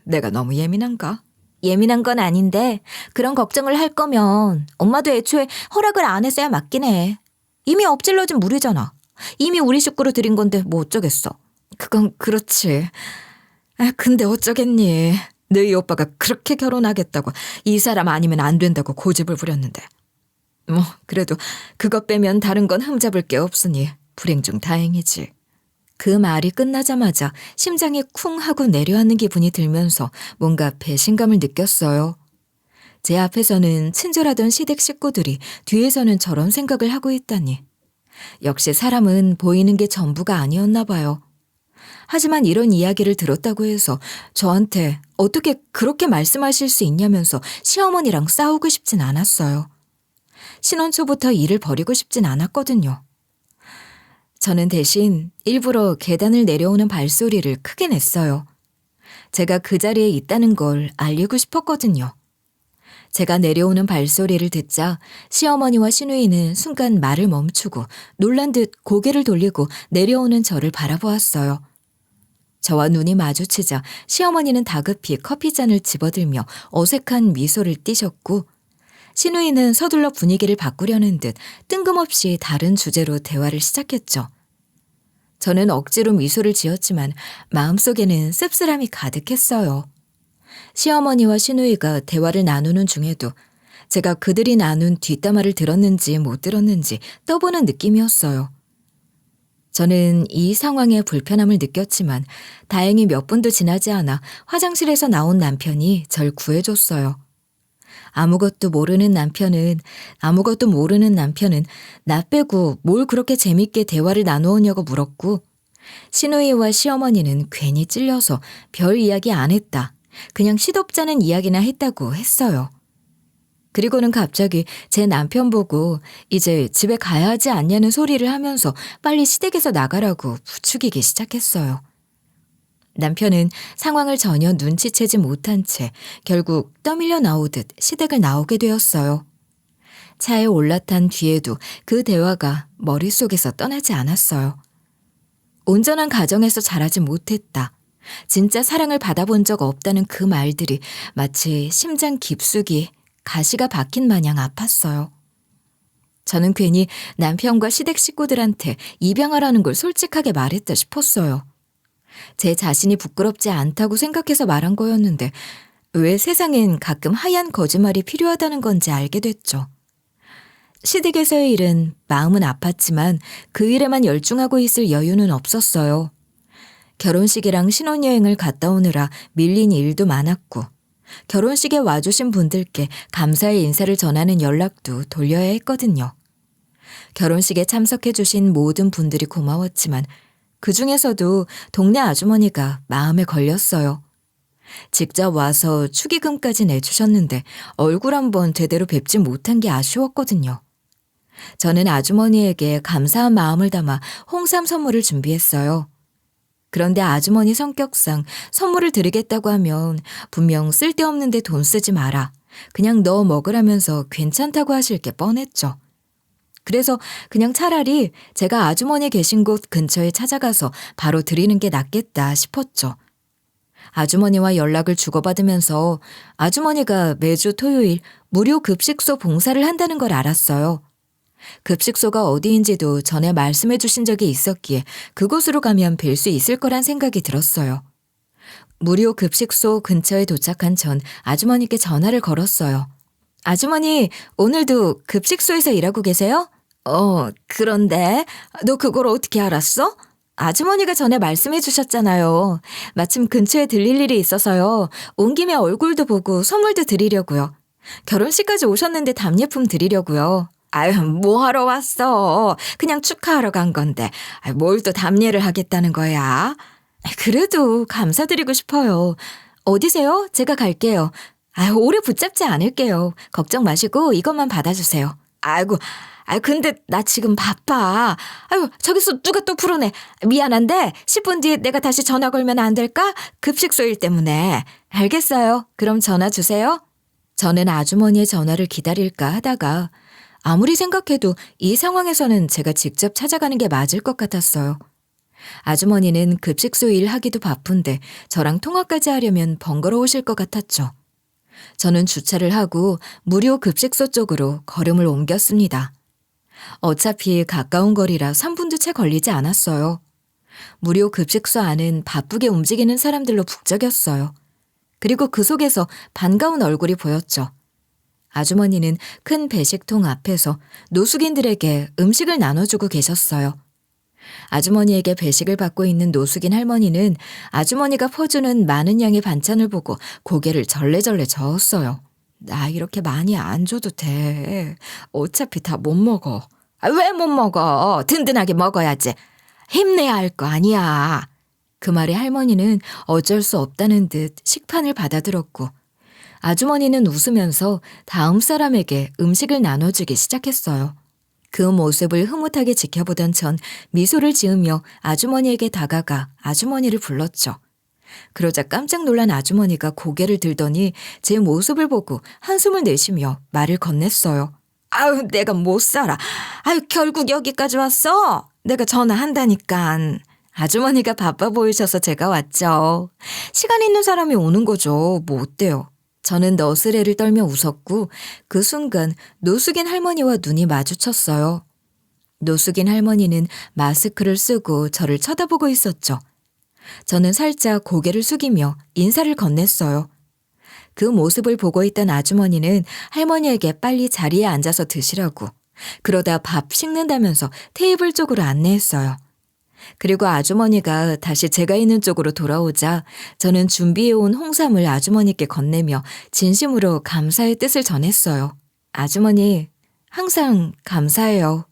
내가 너무 예민한가? 예민한 건 아닌데 그런 걱정을 할 거면 엄마도 애초에 허락을 안 했어야 맞긴 해. 이미 엎질러진 물이잖아. 이미 우리 식구로 들인 건데 뭐 어쩌겠어. 그건 그렇지. 근데 어쩌겠니. 너희 오빠가 그렇게 결혼하겠다고 이 사람 아니면 안 된다고 고집을 부렸는데. 뭐 그래도 그것 빼면 다른 건 흠잡을 게 없으니 불행 중 다행이지. 그 말이 끝나자마자 심장이 쿵 하고 내려앉는 기분이 들면서 뭔가 배신감을 느꼈어요. 제 앞에서는 친절하던 시댁 식구들이 뒤에서는 저런 생각을 하고 있다니. 역시 사람은 보이는 게 전부가 아니었나 봐요. 하지만 이런 이야기를 들었다고 해서 저한테 어떻게 그렇게 말씀하실 수 있냐면서 시어머니랑 싸우고 싶진 않았어요. 신혼 초부터 일을 벌이고 싶진 않았거든요. 저는 대신 일부러 계단을 내려오는 발소리를 크게 냈어요. 제가 그 자리에 있다는 걸 알리고 싶었거든요. 제가 내려오는 발소리를 듣자 시어머니와 시누이는 순간 말을 멈추고 놀란 듯 고개를 돌리고 내려오는 저를 바라보았어요. 저와 눈이 마주치자 시어머니는 다급히 커피잔을 집어들며 어색한 미소를 띠셨고 시누이는 서둘러 분위기를 바꾸려는 듯 뜬금없이 다른 주제로 대화를 시작했죠. 저는 억지로 미소를 지었지만 마음속에는 씁쓸함이 가득했어요. 시어머니와 시누이가 대화를 나누는 중에도 제가 그들이 나눈 뒷담화를 들었는지 못 들었는지 떠보는 느낌이었어요. 저는 이 상황에 불편함을 느꼈지만 다행히 몇 분도 지나지 않아 화장실에서 나온 남편이 절 구해줬어요. 아무것도 모르는 남편은 나 빼고 뭘 그렇게 재밌게 대화를 나누었냐고 물었고 시누이와 시어머니는 괜히 찔려서 별 이야기 안 했다. 그냥 시덥잖은 이야기나 했다고 했어요. 그리고는 갑자기 제 남편 보고 이제 집에 가야 하지 않냐는 소리를 하면서 빨리 시댁에서 나가라고 부추기기 시작했어요. 남편은 상황을 전혀 눈치채지 못한 채 결국 떠밀려 나오듯 시댁을 나오게 되었어요. 차에 올라탄 뒤에도 그 대화가 머릿속에서 떠나지 않았어요. 온전한 가정에서 자라지 못했다. 진짜 사랑을 받아본 적 없다는 그 말들이 마치 심장 깊숙이 가시가 박힌 마냥 아팠어요. 저는 괜히 남편과 시댁 식구들한테 입양하라는 걸 솔직하게 말했다 싶었어요. 제 자신이 부끄럽지 않다고 생각해서 말한 거였는데 왜 세상엔 가끔 하얀 거짓말이 필요하다는 건지 알게 됐죠. 시댁에서의 일은 마음은 아팠지만 그 일에만 열중하고 있을 여유는 없었어요. 결혼식이랑 신혼여행을 갔다 오느라 밀린 일도 많았고 결혼식에 와주신 분들께 감사의 인사를 전하는 연락도 돌려야 했거든요. 결혼식에 참석해 주신 모든 분들이 고마웠지만 그 중에서도 동네 아주머니가 마음에 걸렸어요. 직접 와서 축의금까지 내주셨는데 얼굴 한번 제대로 뵙지 못한 게 아쉬웠거든요. 저는 아주머니에게 감사한 마음을 담아 홍삼 선물을 준비했어요. 그런데 아주머니 성격상 선물을 드리겠다고 하면 분명 쓸데없는데 돈 쓰지 마라. 그냥 넣어 먹으라면서 괜찮다고 하실 게 뻔했죠. 그래서 그냥 차라리 제가 아주머니 계신 곳 근처에 찾아가서 바로 드리는 게 낫겠다 싶었죠. 아주머니와 연락을 주고받으면서 아주머니가 매주 토요일 무료 급식소 봉사를 한다는 걸 알았어요. 급식소가 어디인지도 전에 말씀해 주신 적이 있었기에 그곳으로 가면 뵐 수 있을 거란 생각이 들었어요. 무료 급식소 근처에 도착한 전 아주머니께 전화를 걸었어요. 아주머니, 오늘도 급식소에서 일하고 계세요? 그런데 너 그걸 어떻게 알았어? 아주머니가 전에 말씀해 주셨잖아요. 마침 근처에 들릴 일이 있어서요. 온 김에 얼굴도 보고 선물도 드리려고요. 결혼식까지 오셨는데 답례품 드리려고요. 아유, 뭐 하러 왔어? 그냥 축하하러 간 건데 뭘 또 답례를 하겠다는 거야? 그래도 감사드리고 싶어요. 어디세요? 제가 갈게요. 아유, 오래 붙잡지 않을게요. 걱정 마시고 이것만 받아주세요. 아이고, 근데 나 지금 바빠. 아유, 저기서 누가 또 부르네. 미안한데 10분 뒤에 내가 다시 전화 걸면 안 될까? 급식소 일 때문에. 알겠어요. 그럼 전화 주세요. 저는 아주머니의 전화를 기다릴까 하다가 아무리 생각해도 이 상황에서는 제가 직접 찾아가는 게 맞을 것 같았어요. 아주머니는 급식소 일 하기도 바쁜데 저랑 통화까지 하려면 번거로우실 것 같았죠. 저는 주차를 하고 무료 급식소 쪽으로 걸음을 옮겼습니다. 어차피 가까운 거리라 3분도 채 걸리지 않았어요. 무료 급식소 안은 바쁘게 움직이는 사람들로 북적였어요. 그리고 그 속에서 반가운 얼굴이 보였죠. 아주머니는 큰 배식통 앞에서 노숙인들에게 음식을 나눠주고 계셨어요. 아주머니에게 배식을 받고 있는 노숙인 할머니는 아주머니가 퍼주는 많은 양의 반찬을 보고 고개를 절레절레 저었어요. 나 이렇게 많이 안 줘도 돼. 어차피 다 못 먹어. 왜 못 먹어? 든든하게 먹어야지. 힘내야 할 거 아니야. 그 말에 할머니는 어쩔 수 없다는 듯 식판을 받아들었고 아주머니는 웃으면서 다음 사람에게 음식을 나눠주기 시작했어요. 그 모습을 흐뭇하게 지켜보던 전 미소를 지으며 아주머니에게 다가가 아주머니를 불렀죠. 그러자 깜짝 놀란 아주머니가 고개를 들더니 제 모습을 보고 한숨을 내쉬며 말을 건넸어요. 아유, 내가 못 살아. 아유, 결국 여기까지 왔어? 내가 전화한다니깐. 아주머니가 바빠 보이셔서 제가 왔죠. 시간 있는 사람이 오는 거죠. 뭐 어때요? 저는 너스레를 떨며 웃었고 그 순간 노숙인 할머니와 눈이 마주쳤어요. 노숙인 할머니는 마스크를 쓰고 저를 쳐다보고 있었죠. 저는 살짝 고개를 숙이며 인사를 건넸어요. 그 모습을 보고 있던 아주머니는 할머니에게 빨리 자리에 앉아서 드시라고 그러다 밥 식는다면서 테이블 쪽으로 안내했어요. 그리고 아주머니가 다시 제가 있는 쪽으로 돌아오자 저는 준비해온 홍삼을 아주머니께 건네며 진심으로 감사의 뜻을 전했어요. 아주머니, 항상 감사해요.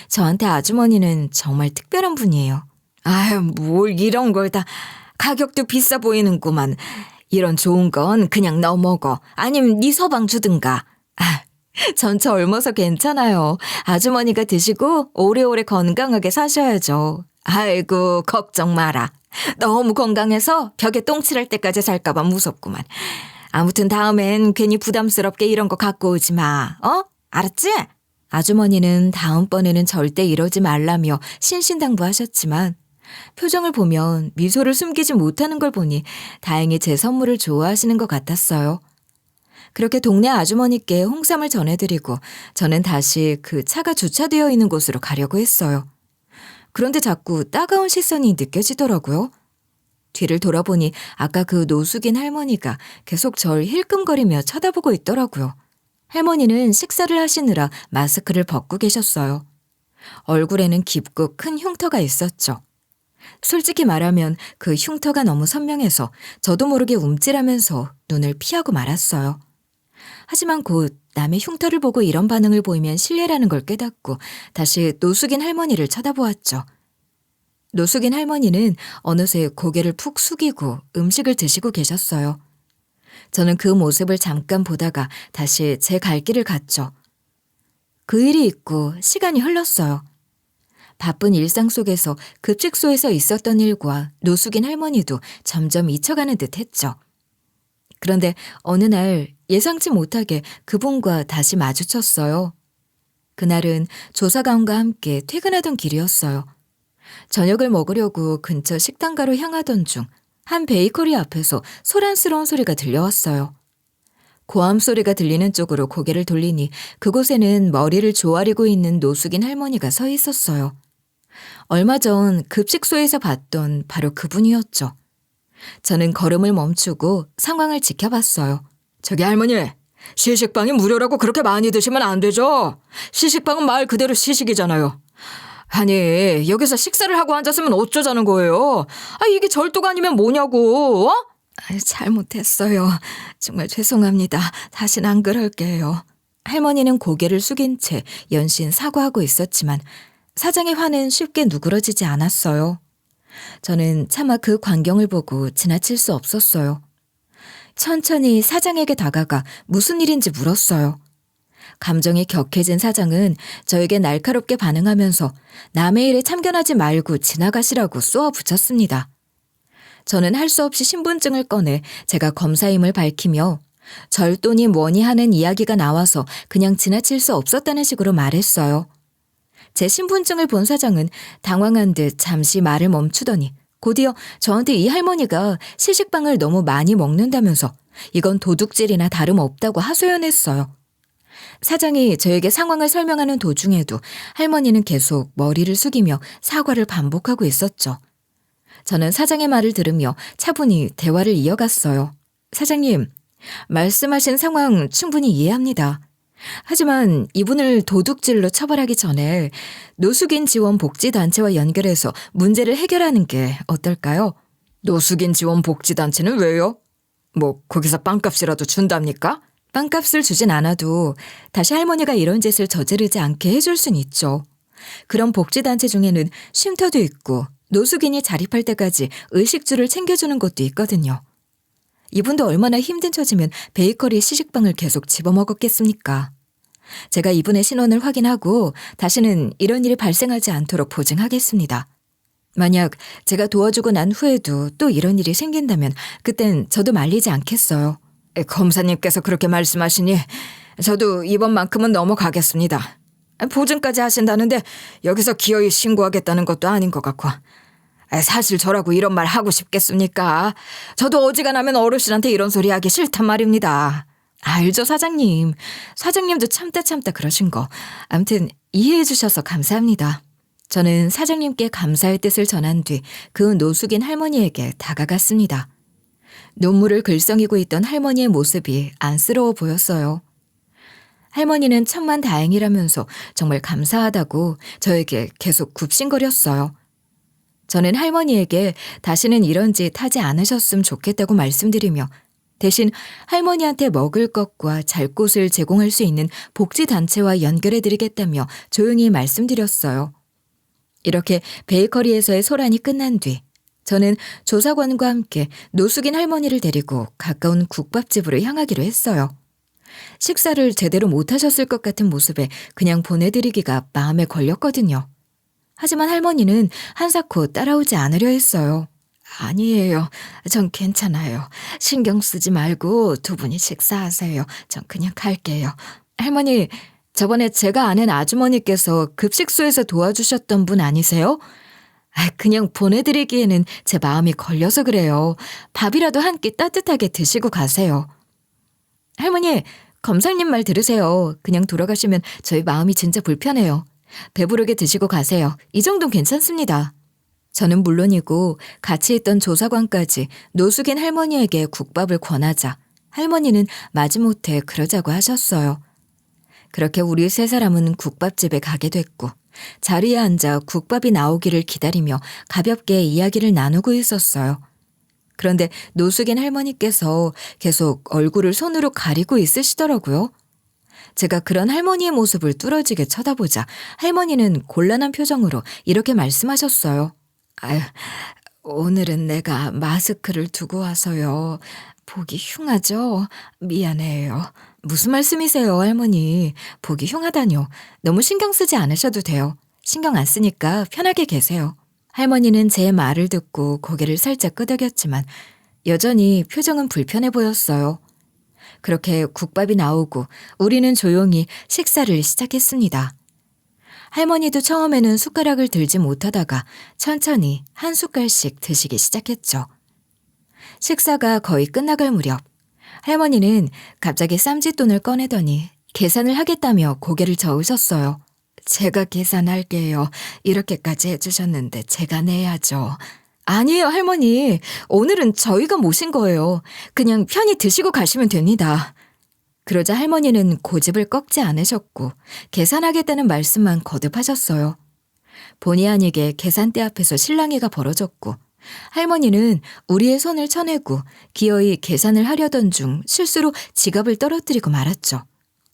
저한테 아주머니는 정말 특별한 분이에요. 아유, 뭘 이런 걸 다. 가격도 비싸 보이는구만. 이런 좋은 건 그냥 너 먹어. 아니면 네 서방 주든가. 전체 얼마서 괜찮아요. 아주머니가 드시고 오래오래 건강하게 사셔야죠. 아이고, 걱정 마라. 너무 건강해서 벽에 똥칠할 때까지 살까봐 무섭구만. 아무튼 다음엔 괜히 부담스럽게 이런 거 갖고 오지 마. 알았지? 아주머니는 다음번에는 절대 이러지 말라며 신신당부하셨지만 표정을 보면 미소를 숨기지 못하는 걸 보니 다행히 제 선물을 좋아하시는 것 같았어요. 그렇게 동네 아주머니께 홍삼을 전해드리고 저는 다시 그 차가 주차되어 있는 곳으로 가려고 했어요. 그런데 자꾸 따가운 시선이 느껴지더라고요. 뒤를 돌아보니 아까 그 노숙인 할머니가 계속 절 힐끔거리며 쳐다보고 있더라고요. 할머니는 식사를 하시느라 마스크를 벗고 계셨어요. 얼굴에는 깊고 큰 흉터가 있었죠. 솔직히 말하면 그 흉터가 너무 선명해서 저도 모르게 움찔하면서 눈을 피하고 말았어요. 하지만 곧 남의 흉터를 보고 이런 반응을 보이면 실례라는 걸 깨닫고 다시 노숙인 할머니를 쳐다보았죠. 노숙인 할머니는 어느새 고개를 푹 숙이고 음식을 드시고 계셨어요. 저는 그 모습을 잠깐 보다가 다시 제 갈 길을 갔죠. 그 일이 있고 시간이 흘렀어요. 바쁜 일상 속에서 급식소에서 있었던 일과 노숙인 할머니도 점점 잊혀가는 듯 했죠. 그런데 어느 날 예상치 못하게 그분과 다시 마주쳤어요. 그날은 조사관과 함께 퇴근하던 길이었어요. 저녁을 먹으려고 근처 식당가로 향하던 중 한 베이커리 앞에서 소란스러운 소리가 들려왔어요. 고함 소리가 들리는 쪽으로 고개를 돌리니 그곳에는 머리를 조아리고 있는 노숙인 할머니가 서 있었어요. 얼마 전 급식소에서 봤던 바로 그분이었죠. 저는 걸음을 멈추고 상황을 지켜봤어요. 저기 할머니, 시식빵이 무료라고 그렇게 많이 드시면 안 되죠. 시식빵은 말 그대로 시식이잖아요. 아니, 여기서 식사를 하고 앉았으면 어쩌자는 거예요? 이게 절도가 아니면 뭐냐고, 잘못했어요. 정말 죄송합니다. 다신 안 그럴게요. 할머니는 고개를 숙인 채 연신 사과하고 있었지만 사장의 화는 쉽게 누그러지지 않았어요. 저는 차마 그 광경을 보고 지나칠 수 없었어요. 천천히 사장에게 다가가 무슨 일인지 물었어요. 감정이 격해진 사장은 저에게 날카롭게 반응하면서 남의 일에 참견하지 말고 지나가시라고 쏘아붙였습니다. 저는 할 수 없이 신분증을 꺼내 제가 검사임을 밝히며 절도니 뭐니 하는 이야기가 나와서 그냥 지나칠 수 없었다는 식으로 말했어요. 제 신분증을 본 사장은 당황한 듯 잠시 말을 멈추더니 곧이어 저한테 이 할머니가 시식빵을 너무 많이 먹는다면서 이건 도둑질이나 다름없다고 하소연했어요. 사장이 저에게 상황을 설명하는 도중에도 할머니는 계속 머리를 숙이며 사과를 반복하고 있었죠. 저는 사장의 말을 들으며 차분히 대화를 이어갔어요. 사장님, 말씀하신 상황 충분히 이해합니다. 하지만 이분을 도둑질로 처벌하기 전에 노숙인 지원 복지단체와 연결해서 문제를 해결하는 게 어떨까요? 노숙인 지원 복지단체는 왜요? 거기서 빵값이라도 준답니까? 빵값을 주진 않아도 다시 할머니가 이런 짓을 저지르지 않게 해줄 순 있죠. 그런 복지단체 중에는 쉼터도 있고 노숙인이 자립할 때까지 의식주를 챙겨주는 곳도 있거든요. 이분도 얼마나 힘든 처지면 베이커리 시식빵을 계속 집어먹었겠습니까? 제가 이분의 신원을 확인하고 다시는 이런 일이 발생하지 않도록 보증하겠습니다. 만약 제가 도와주고 난 후에도 또 이런 일이 생긴다면 그땐 저도 말리지 않겠어요. 검사님께서 그렇게 말씀하시니 저도 이번만큼은 넘어가겠습니다. 보증까지 하신다는데 여기서 기어이 신고하겠다는 것도 아닌 것 같고. 사실 저라고 이런 말 하고 싶겠습니까? 저도 어지간하면 어르신한테 이런 소리 하기 싫단 말입니다. 알죠, 사장님. 사장님도 참다 그러신 거. 아무튼 이해해 주셔서 감사합니다. 저는 사장님께 감사의 뜻을 전한 뒤 그 노숙인 할머니에게 다가갔습니다. 눈물을 글썽이고 있던 할머니의 모습이 안쓰러워 보였어요. 할머니는 천만다행이라면서 정말 감사하다고 저에게 계속 굽신거렸어요. 저는 할머니에게 다시는 이런 짓 하지 않으셨으면 좋겠다고 말씀드리며 대신 할머니한테 먹을 것과 잘 곳을 제공할 수 있는 복지단체와 연결해드리겠다며 조용히 말씀드렸어요. 이렇게 베이커리에서의 소란이 끝난 뒤 저는 조사관과 함께 노숙인 할머니를 데리고 가까운 국밥집으로 향하기로 했어요. 식사를 제대로 못하셨을 것 같은 모습에 그냥 보내드리기가 마음에 걸렸거든요. 하지만 할머니는 한사코 따라오지 않으려 했어요. 아니에요. 전 괜찮아요. 신경 쓰지 말고 두 분이 식사하세요. 전 그냥 갈게요. 할머니, 저번에 제가 아는 아주머니께서 급식소에서 도와주셨던 분 아니세요? 그냥 보내드리기에는 제 마음이 걸려서 그래요. 밥이라도 한 끼 따뜻하게 드시고 가세요. 할머니, 검사님 말 들으세요. 그냥 돌아가시면 저희 마음이 진짜 불편해요. 배부르게 드시고 가세요. 이 정도는 괜찮습니다. 저는 물론이고 같이 있던 조사관까지 노숙인 할머니에게 국밥을 권하자 할머니는 마지못해 그러자고 하셨어요. 그렇게 우리 세 사람은 국밥집에 가게 됐고 자리에 앉아 국밥이 나오기를 기다리며 가볍게 이야기를 나누고 있었어요. 그런데 노숙인 할머니께서 계속 얼굴을 손으로 가리고 있으시더라고요. 제가 그런 할머니의 모습을 뚫어지게 쳐다보자 할머니는 곤란한 표정으로 이렇게 말씀하셨어요. 아유, 오늘은 내가 마스크를 두고 와서요. 보기 흉하죠? 미안해요. 무슨 말씀이세요, 할머니? 보기 흉하다뇨. 너무 신경 쓰지 않으셔도 돼요. 신경 안 쓰니까 편하게 계세요. 할머니는 제 말을 듣고 고개를 살짝 끄덕였지만 여전히 표정은 불편해 보였어요. 그렇게 국밥이 나오고 우리는 조용히 식사를 시작했습니다. 할머니도 처음에는 숟가락을 들지 못하다가 천천히 한 숟갈씩 드시기 시작했죠. 식사가 거의 끝나갈 무렵 할머니는 갑자기 쌈짓돈을 꺼내더니 계산을 하겠다며 고개를 저으셨어요. 제가 계산할게요. 이렇게까지 해주셨는데 제가 내야죠. 아니에요, 할머니. 오늘은 저희가 모신 거예요. 그냥 편히 드시고 가시면 됩니다. 그러자 할머니는 고집을 꺾지 않으셨고 계산하겠다는 말씀만 거듭하셨어요. 본의 아니게 계산대 앞에서 실랑이가 벌어졌고 할머니는 우리의 손을 쳐내고 기어이 계산을 하려던 중 실수로 지갑을 떨어뜨리고 말았죠.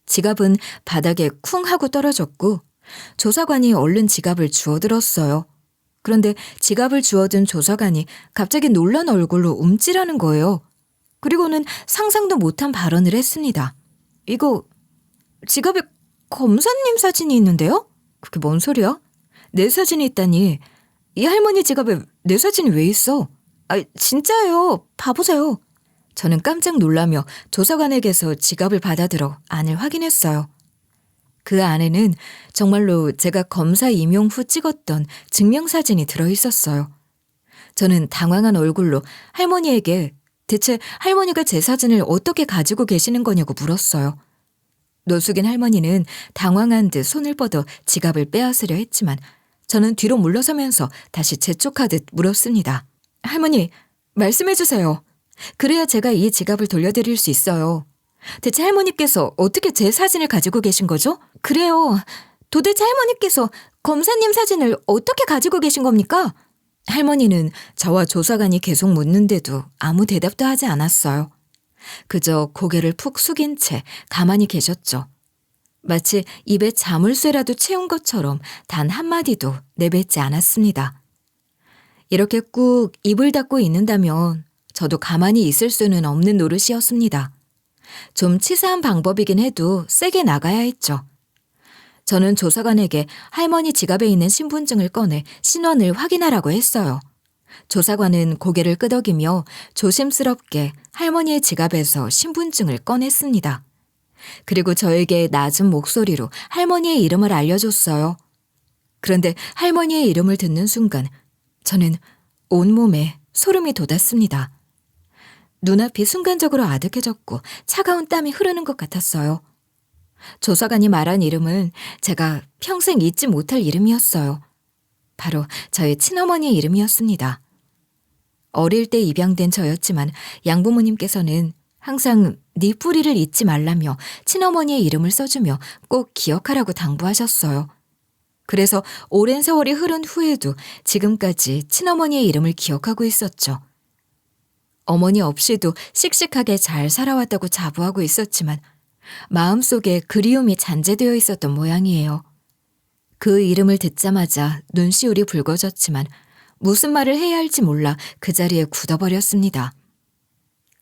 지갑은 바닥에 쿵 하고 떨어졌고 조사관이 얼른 지갑을 주워들었어요. 그런데 지갑을 주워든 조사관이 갑자기 놀란 얼굴로 움찔하는 거예요. 그리고는 상상도 못한 발언을 했습니다. 이거 지갑에 검사님 사진이 있는데요? 그게 뭔 소리야? 내 사진이 있다니. 이 할머니 지갑에 내 사진이 왜 있어? 진짜예요. 봐보세요. 저는 깜짝 놀라며 조사관에게서 지갑을 받아들어 안을 확인했어요. 그 안에는 정말로 제가 검사 임용 후 찍었던 증명사진이 들어있었어요. 저는 당황한 얼굴로 할머니에게 대체 할머니가 제 사진을 어떻게 가지고 계시는 거냐고 물었어요. 노숙인 할머니는 당황한 듯 손을 뻗어 지갑을 빼앗으려 했지만 저는 뒤로 물러서면서 다시 재촉하듯 물었습니다. 할머니, 말씀해 주세요. 그래야 제가 이 지갑을 돌려드릴 수 있어요. 대체 할머니께서 어떻게 제 사진을 가지고 계신 거죠? 그래요. 도대체 할머니께서 검사님 사진을 어떻게 가지고 계신 겁니까? 할머니는 저와 조사관이 계속 묻는데도 아무 대답도 하지 않았어요. 그저 고개를 푹 숙인 채 가만히 계셨죠. 마치 입에 자물쇠라도 채운 것처럼 단 한마디도 내뱉지 않았습니다. 이렇게 꾹 입을 닫고 있는다면 저도 가만히 있을 수는 없는 노릇이었습니다. 좀 치사한 방법이긴 해도 세게 나가야 했죠. 저는 조사관에게 할머니 지갑에 있는 신분증을 꺼내 신원을 확인하라고 했어요. 조사관은 고개를 끄덕이며 조심스럽게 할머니의 지갑에서 신분증을 꺼냈습니다. 그리고 저에게 낮은 목소리로 할머니의 이름을 알려줬어요. 그런데 할머니의 이름을 듣는 순간 저는 온몸에 소름이 돋았습니다. 눈앞이 순간적으로 아득해졌고 차가운 땀이 흐르는 것 같았어요. 조사관이 말한 이름은 제가 평생 잊지 못할 이름이었어요. 바로 저의 친어머니의 이름이었습니다. 어릴 때 입양된 저였지만 양부모님께서는 항상 네 뿌리를 잊지 말라며 친어머니의 이름을 써주며 꼭 기억하라고 당부하셨어요. 그래서 오랜 세월이 흐른 후에도 지금까지 친어머니의 이름을 기억하고 있었죠. 어머니 없이도 씩씩하게 잘 살아왔다고 자부하고 있었지만 마음속에 그리움이 잔재되어 있었던 모양이에요. 그 이름을 듣자마자 눈시울이 붉어졌지만 무슨 말을 해야 할지 몰라 그 자리에 굳어버렸습니다.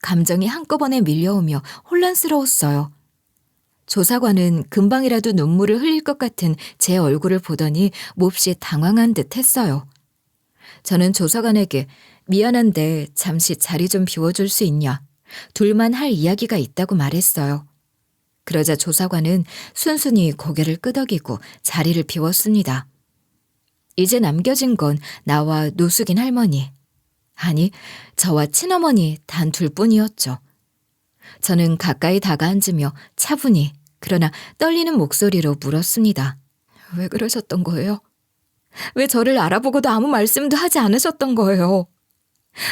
감정이 한꺼번에 밀려오며 혼란스러웠어요. 조사관은 금방이라도 눈물을 흘릴 것 같은 제 얼굴을 보더니 몹시 당황한 듯 했어요. 저는 조사관에게 미안한데 잠시 자리 좀 비워줄 수 있냐? 둘만 할 이야기가 있다고 말했어요. 그러자 조사관은 순순히 고개를 끄덕이고 자리를 비웠습니다. 이제 남겨진 건 나와 노숙인 할머니. 아니, 저와 친어머니 단 둘뿐이었죠. 저는 가까이 다가앉으며 차분히 그러나 떨리는 목소리로 물었습니다. 왜 그러셨던 거예요? 왜 저를 알아보고도 아무 말씀도 하지 않으셨던 거예요?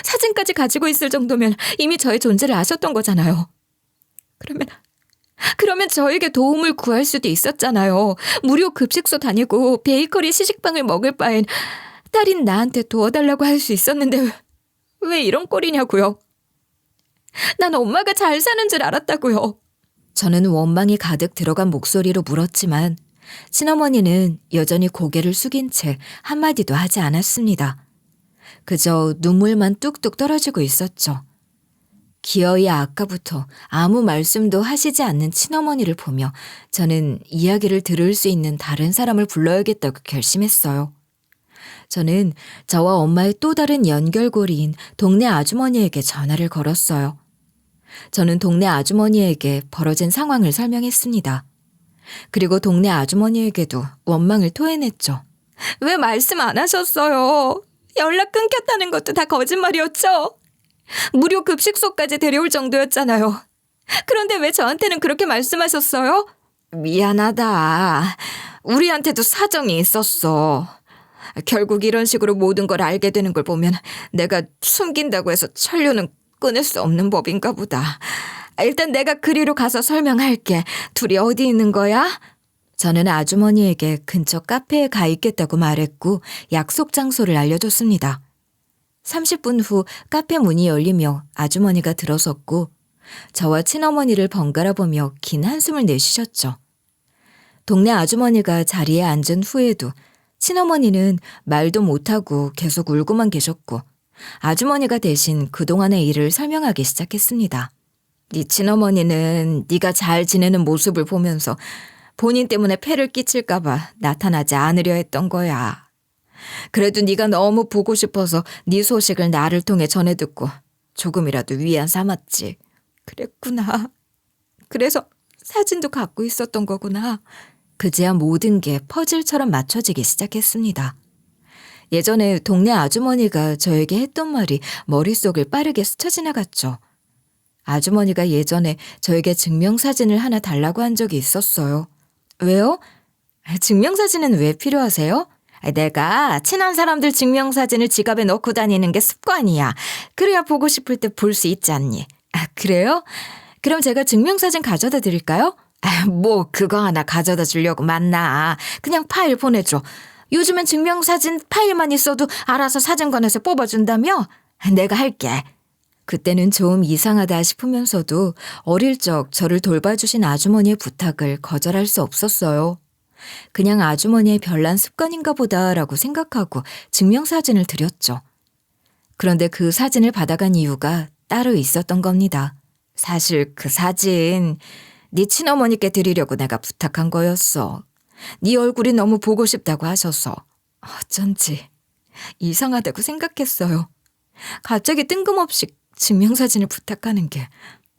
사진까지 가지고 있을 정도면 이미 저의 존재를 아셨던 거잖아요. 그러면 저에게 도움을 구할 수도 있었잖아요. 무료 급식소 다니고 베이커리 시식빵을 먹을 바엔 딸인 나한테 도와달라고 할 수 있었는데 왜 이런 꼴이냐고요. 난 엄마가 잘 사는 줄 알았다고요. 저는 원망이 가득 들어간 목소리로 물었지만 친어머니는 여전히 고개를 숙인 채 한마디도 하지 않았습니다. 그저 눈물만 뚝뚝 떨어지고 있었죠. 기어이 아까부터 아무 말씀도 하시지 않는 친어머니를 보며 저는 이야기를 들을 수 있는 다른 사람을 불러야겠다고 결심했어요. 저는 저와 엄마의 또 다른 연결고리인 동네 아주머니에게 전화를 걸었어요. 저는 동네 아주머니에게 벌어진 상황을 설명했습니다. 그리고 동네 아주머니에게도 원망을 토해냈죠. 왜 말씀 안 하셨어요? 연락 끊겼다는 것도 다 거짓말이었죠? 무료 급식소까지 데려올 정도였잖아요. 그런데 왜 저한테는 그렇게 말씀하셨어요? 미안하다. 우리한테도 사정이 있었어. 결국 이런 식으로 모든 걸 알게 되는 걸 보면 내가 숨긴다고 해서 천류는 끊을 수 없는 법인가 보다. 일단 내가 그리로 가서 설명할게. 둘이 어디 있는 거야? 저는 아주머니에게 근처 카페에 가 있겠다고 말했고 약속 장소를 알려줬습니다. 30분 후 카페 문이 열리며 아주머니가 들어섰고 저와 친어머니를 번갈아 보며 긴 한숨을 내쉬셨죠. 동네 아주머니가 자리에 앉은 후에도 친어머니는 말도 못하고 계속 울고만 계셨고 아주머니가 대신 그동안의 일을 설명하기 시작했습니다. 네 친어머니는 네가 잘 지내는 모습을 보면서 본인 때문에 폐를 끼칠까 봐 나타나지 않으려 했던 거야. 그래도 네가 너무 보고 싶어서 네 소식을 나를 통해 전해 듣고 조금이라도 위안 삼았지. 그랬구나. 그래서 사진도 갖고 있었던 거구나. 그제야 모든 게 퍼즐처럼 맞춰지기 시작했습니다. 예전에 동네 아주머니가 저에게 했던 말이 머릿속을 빠르게 스쳐 지나갔죠. 아주머니가 예전에 저에게 증명사진을 하나 달라고 한 적이 있었어요. 왜요? 증명사진은 왜 필요하세요? 내가 친한 사람들 증명사진을 지갑에 넣고 다니는 게 습관이야. 그래야 보고 싶을 때 볼 수 있지 않니? 그래요? 그럼 제가 증명사진 가져다 드릴까요? 뭐 그거 하나 가져다 주려고 만나. 그냥 파일 보내줘. 요즘엔 증명사진 파일만 있어도 알아서 사진관에서 뽑아준다며? 내가 할게. 그때는 좀 이상하다 싶으면서도 어릴 적 저를 돌봐주신 아주머니의 부탁을 거절할 수 없었어요. 그냥 아주머니의 별난 습관인가 보다라고 생각하고 증명사진을 드렸죠. 그런데 그 사진을 받아간 이유가 따로 있었던 겁니다. 사실 그 사진 네 친어머니께 드리려고 내가 부탁한 거였어. 네 얼굴이 너무 보고 싶다고 하셔서 어쩐지 이상하다고 생각했어요. 갑자기 뜬금없이 증명사진을 부탁하는 게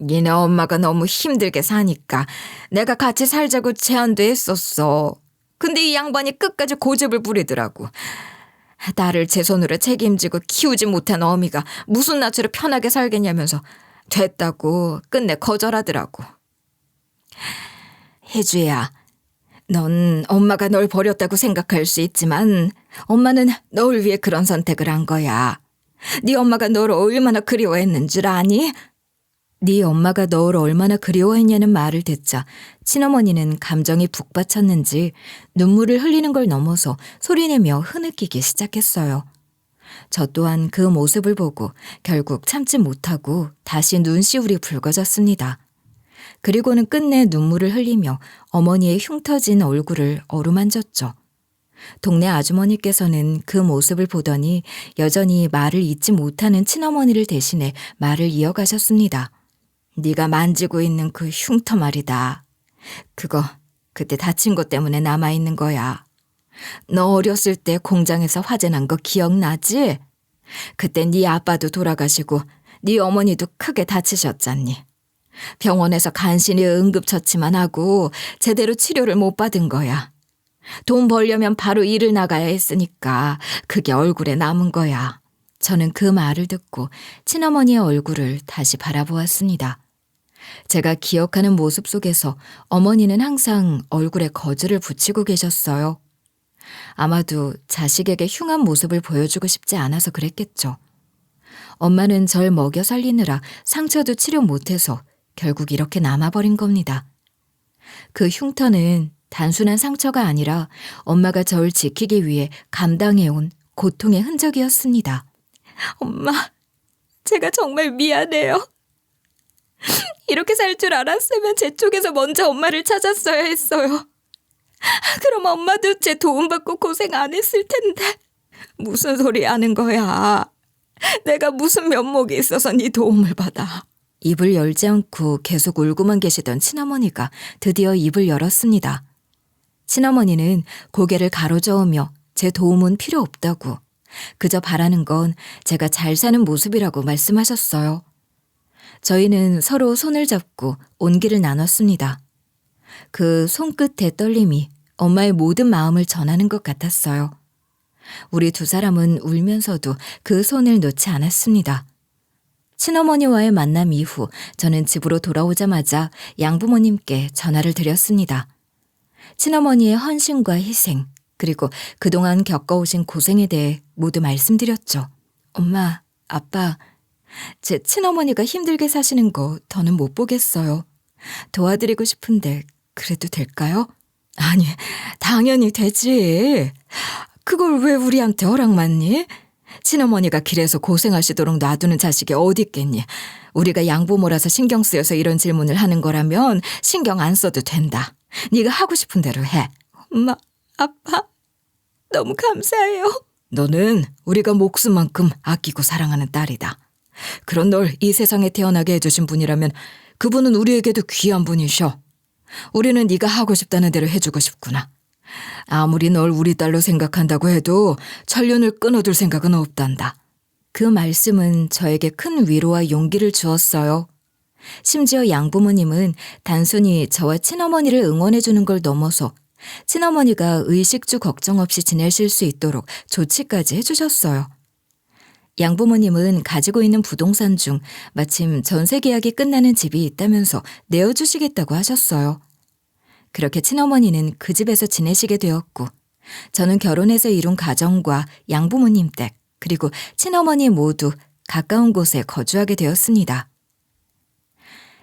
니네 엄마가 너무 힘들게 사니까 내가 같이 살자고 제안도 했었어. 근데 이 양반이 끝까지 고집을 부리더라고. 나를 제 손으로 책임지고 키우지 못한 어미가 무슨 낯으로 편하게 살겠냐면서 됐다고 끝내 거절하더라고. 혜주야, 넌 엄마가 널 버렸다고 생각할 수 있지만 엄마는 널 위해 그런 선택을 한 거야. 네 엄마가 널 얼마나 그리워했는 줄 아니? 네 엄마가 널 얼마나 그리워했냐는 말을 듣자 친어머니는 감정이 북받쳤는지 눈물을 흘리는 걸 넘어서 소리내며 흐느끼기 시작했어요. 저 또한 그 모습을 보고 결국 참지 못하고 다시 눈시울이 붉어졌습니다. 그리고는 끝내 눈물을 흘리며 어머니의 흉터진 얼굴을 어루만졌죠. 동네 아주머니께서는 그 모습을 보더니 여전히 말을 잇지 못하는 친어머니를 대신해 말을 이어가셨습니다. 네가 만지고 있는 그 흉터 말이다. 그거 그때 다친 것 때문에 남아있는 거야. 너 어렸을 때 공장에서 화재 난 거 기억나지? 그때 네 아빠도 돌아가시고 네 어머니도 크게 다치셨잖니. 병원에서 간신히 응급처치만 하고 제대로 치료를 못 받은 거야. 돈 벌려면 바로 일을 나가야 했으니까 그게 얼굴에 남은 거야. 저는 그 말을 듣고 친어머니의 얼굴을 다시 바라보았습니다. 제가 기억하는 모습 속에서 어머니는 항상 얼굴에 거즈를 붙이고 계셨어요. 아마도 자식에게 흉한 모습을 보여주고 싶지 않아서 그랬겠죠. 엄마는 절 먹여 살리느라 상처도 치료 못해서 결국 이렇게 남아버린 겁니다. 그 흉터는 단순한 상처가 아니라 엄마가 절 지키기 위해 감당해온 고통의 흔적이었습니다. 엄마, 제가 정말 미안해요. 이렇게 살 줄 알았으면 제 쪽에서 먼저 엄마를 찾았어야 했어요. 그럼 엄마도 제 도움받고 고생 안 했을 텐데. 무슨 소리 하는 거야. 내가 무슨 면목이 있어서 네 도움을 받아. 입을 열지 않고 계속 울고만 계시던 친어머니가 드디어 입을 열었습니다. 친어머니는 고개를 가로저으며 제 도움은 필요 없다고, 그저 바라는 건 제가 잘 사는 모습이라고 말씀하셨어요. 저희는 서로 손을 잡고 온기를 나눴습니다. 그 손끝의 떨림이 엄마의 모든 마음을 전하는 것 같았어요. 우리 두 사람은 울면서도 그 손을 놓지 않았습니다. 친어머니와의 만남 이후 저는 집으로 돌아오자마자 양부모님께 전화를 드렸습니다. 친어머니의 헌신과 희생, 그리고 그동안 겪어오신 고생에 대해 모두 말씀드렸죠. 엄마, 아빠, 제 친어머니가 힘들게 사시는 거 더는 못 보겠어요. 도와드리고 싶은데 그래도 될까요? 아니, 당연히 되지. 그걸 왜 우리한테 허락받니? 친어머니가 길에서 고생하시도록 놔두는 자식이 어디 있겠니? 우리가 양부모라서 신경 쓰여서 이런 질문을 하는 거라면 신경 안 써도 된다. 네가 하고 싶은 대로 해. 엄마, 아빠, 너무 감사해요. 너는 우리가 목숨만큼 아끼고 사랑하는 딸이다. 그런 널 이 세상에 태어나게 해주신 분이라면 그분은 우리에게도 귀한 분이셔. 우리는 네가 하고 싶다는 대로 해주고 싶구나. 아무리 널 우리 딸로 생각한다고 해도 천륜을 끊어둘 생각은 없단다. 그 말씀은 저에게 큰 위로와 용기를 주었어요. 심지어 양부모님은 단순히 저와 친어머니를 응원해주는 걸 넘어서 친어머니가 의식주 걱정 없이 지내실 수 있도록 조치까지 해주셨어요. 양부모님은 가지고 있는 부동산 중 마침 전세 계약이 끝나는 집이 있다면서 내어주시겠다고 하셨어요. 그렇게 친어머니는 그 집에서 지내시게 되었고, 저는 결혼해서 이룬 가정과 양부모님 댁, 그리고 친어머니 모두 가까운 곳에 거주하게 되었습니다.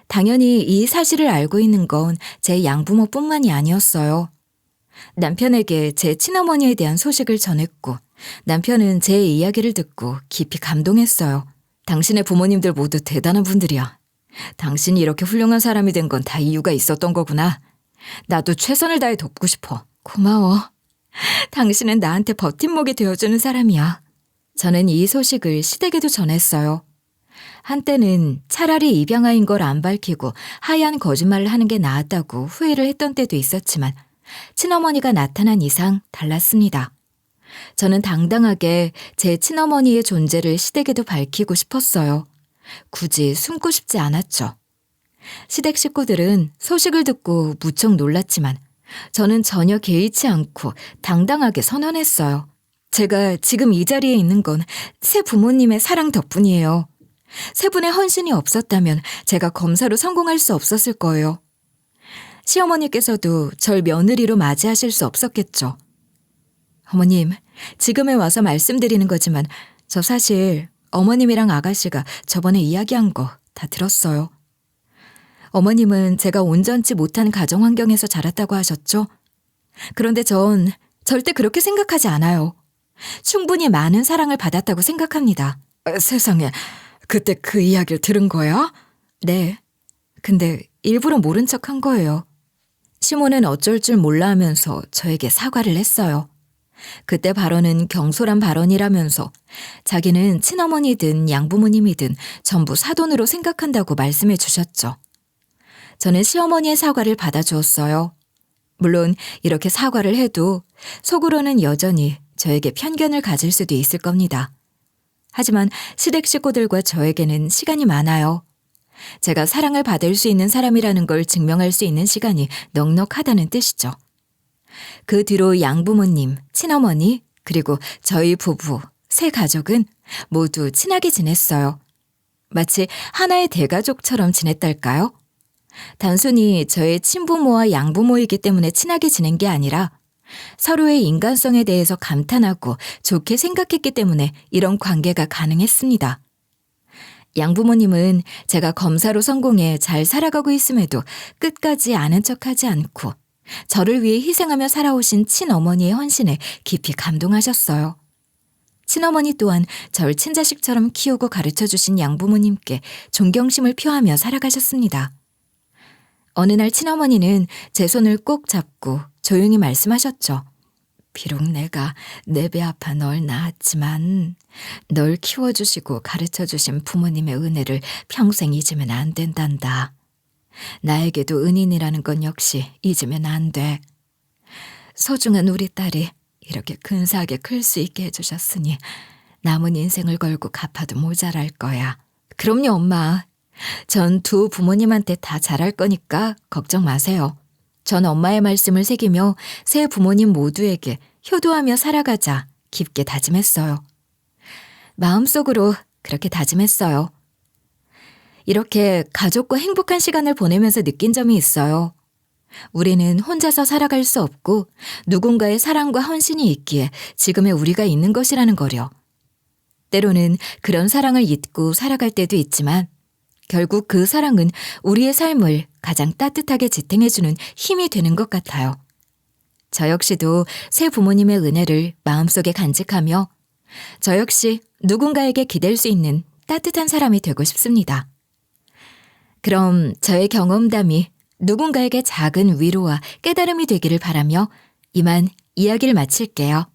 당연히 이 사실을 알고 있는 건 제 양부모뿐만이 아니었어요. 남편에게 제 친어머니에 대한 소식을 전했고, 남편은 제 이야기를 듣고 깊이 감동했어요. 당신의 부모님들 모두 대단한 분들이야. 당신이 이렇게 훌륭한 사람이 된 건 다 이유가 있었던 거구나. 나도 최선을 다해 돕고 싶어. 고마워. 당신은 나한테 버팀목이 되어주는 사람이야. 저는 이 소식을 시댁에도 전했어요. 한때는 차라리 입양아인 걸 안 밝히고 하얀 거짓말을 하는 게 나았다고 후회를 했던 때도 있었지만 친어머니가 나타난 이상 달랐습니다. 저는 당당하게 제 친어머니의 존재를 시댁에도 밝히고 싶었어요. 굳이 숨고 싶지 않았죠. 시댁 식구들은 소식을 듣고 무척 놀랐지만 저는 전혀 개의치 않고 당당하게 선언했어요. 제가 지금 이 자리에 있는 건 새 부모님의 사랑 덕분이에요. 세 분의 헌신이 없었다면 제가 검사로 성공할 수 없었을 거예요. 시어머니께서도 절 며느리로 맞이하실 수 없었겠죠. 어머님, 지금에 와서 말씀드리는 거지만 저 사실 어머님이랑 아가씨가 저번에 이야기한 거 다 들었어요. 어머님은 제가 온전치 못한 가정 환경에서 자랐다고 하셨죠? 그런데 전 절대 그렇게 생각하지 않아요. 충분히 많은 사랑을 받았다고 생각합니다. 세상에, 그때 그 이야기를 들은 거야? 네. 근데 일부러 모른 척 한 거예요. 시모는 어쩔 줄 몰라 하면서 저에게 사과를 했어요. 그때 발언은 경솔한 발언이라면서 자기는 친어머니든 양부모님이든 전부 사돈으로 생각한다고 말씀해 주셨죠. 저는 시어머니의 사과를 받아주었어요. 물론 이렇게 사과를 해도 속으로는 여전히 저에게 편견을 가질 수도 있을 겁니다. 하지만 시댁 식구들과 저에게는 시간이 많아요. 제가 사랑을 받을 수 있는 사람이라는 걸 증명할 수 있는 시간이 넉넉하다는 뜻이죠. 그 뒤로 양부모님, 친어머니, 그리고 저희 부부, 세 가족은 모두 친하게 지냈어요. 마치 하나의 대가족처럼 지냈달까요? 단순히 저의 친부모와 양부모이기 때문에 친하게 지낸 게 아니라 서로의 인간성에 대해서 감탄하고 좋게 생각했기 때문에 이런 관계가 가능했습니다. 양부모님은 제가 검사로 성공해 잘 살아가고 있음에도 끝까지 아는 척하지 않고 저를 위해 희생하며 살아오신 친어머니의 헌신에 깊이 감동하셨어요. 친어머니 또한 절 친자식처럼 키우고 가르쳐주신 양부모님께 존경심을 표하며 살아가셨습니다. 어느 날 친어머니는 제 손을 꼭 잡고 조용히 말씀하셨죠. 비록 내가 내 배 아파 널 낳았지만 널 키워주시고 가르쳐주신 부모님의 은혜를 평생 잊으면 안 된단다. 나에게도 은인이라는 건 역시 잊으면 안 돼. 소중한 우리 딸이 이렇게 근사하게 클 수 있게 해주셨으니 남은 인생을 걸고 갚아도 모자랄 거야. 그럼요, 엄마. 전 두 부모님한테 다 잘할 거니까 걱정 마세요. 전 엄마의 말씀을 새기며 세 부모님 모두에게 효도하며 살아가자 깊게 다짐했어요. 마음속으로 그렇게 다짐했어요. 이렇게 가족과 행복한 시간을 보내면서 느낀 점이 있어요. 우리는 혼자서 살아갈 수 없고 누군가의 사랑과 헌신이 있기에 지금의 우리가 있는 것이라는 거려. 때로는 그런 사랑을 잊고 살아갈 때도 있지만 결국 그 사랑은 우리의 삶을 가장 따뜻하게 지탱해주는 힘이 되는 것 같아요. 저 역시도 새 부모님의 은혜를 마음속에 간직하며 저 역시 누군가에게 기댈 수 있는 따뜻한 사람이 되고 싶습니다. 그럼 저의 경험담이 누군가에게 작은 위로와 깨달음이 되기를 바라며 이만 이야기를 마칠게요.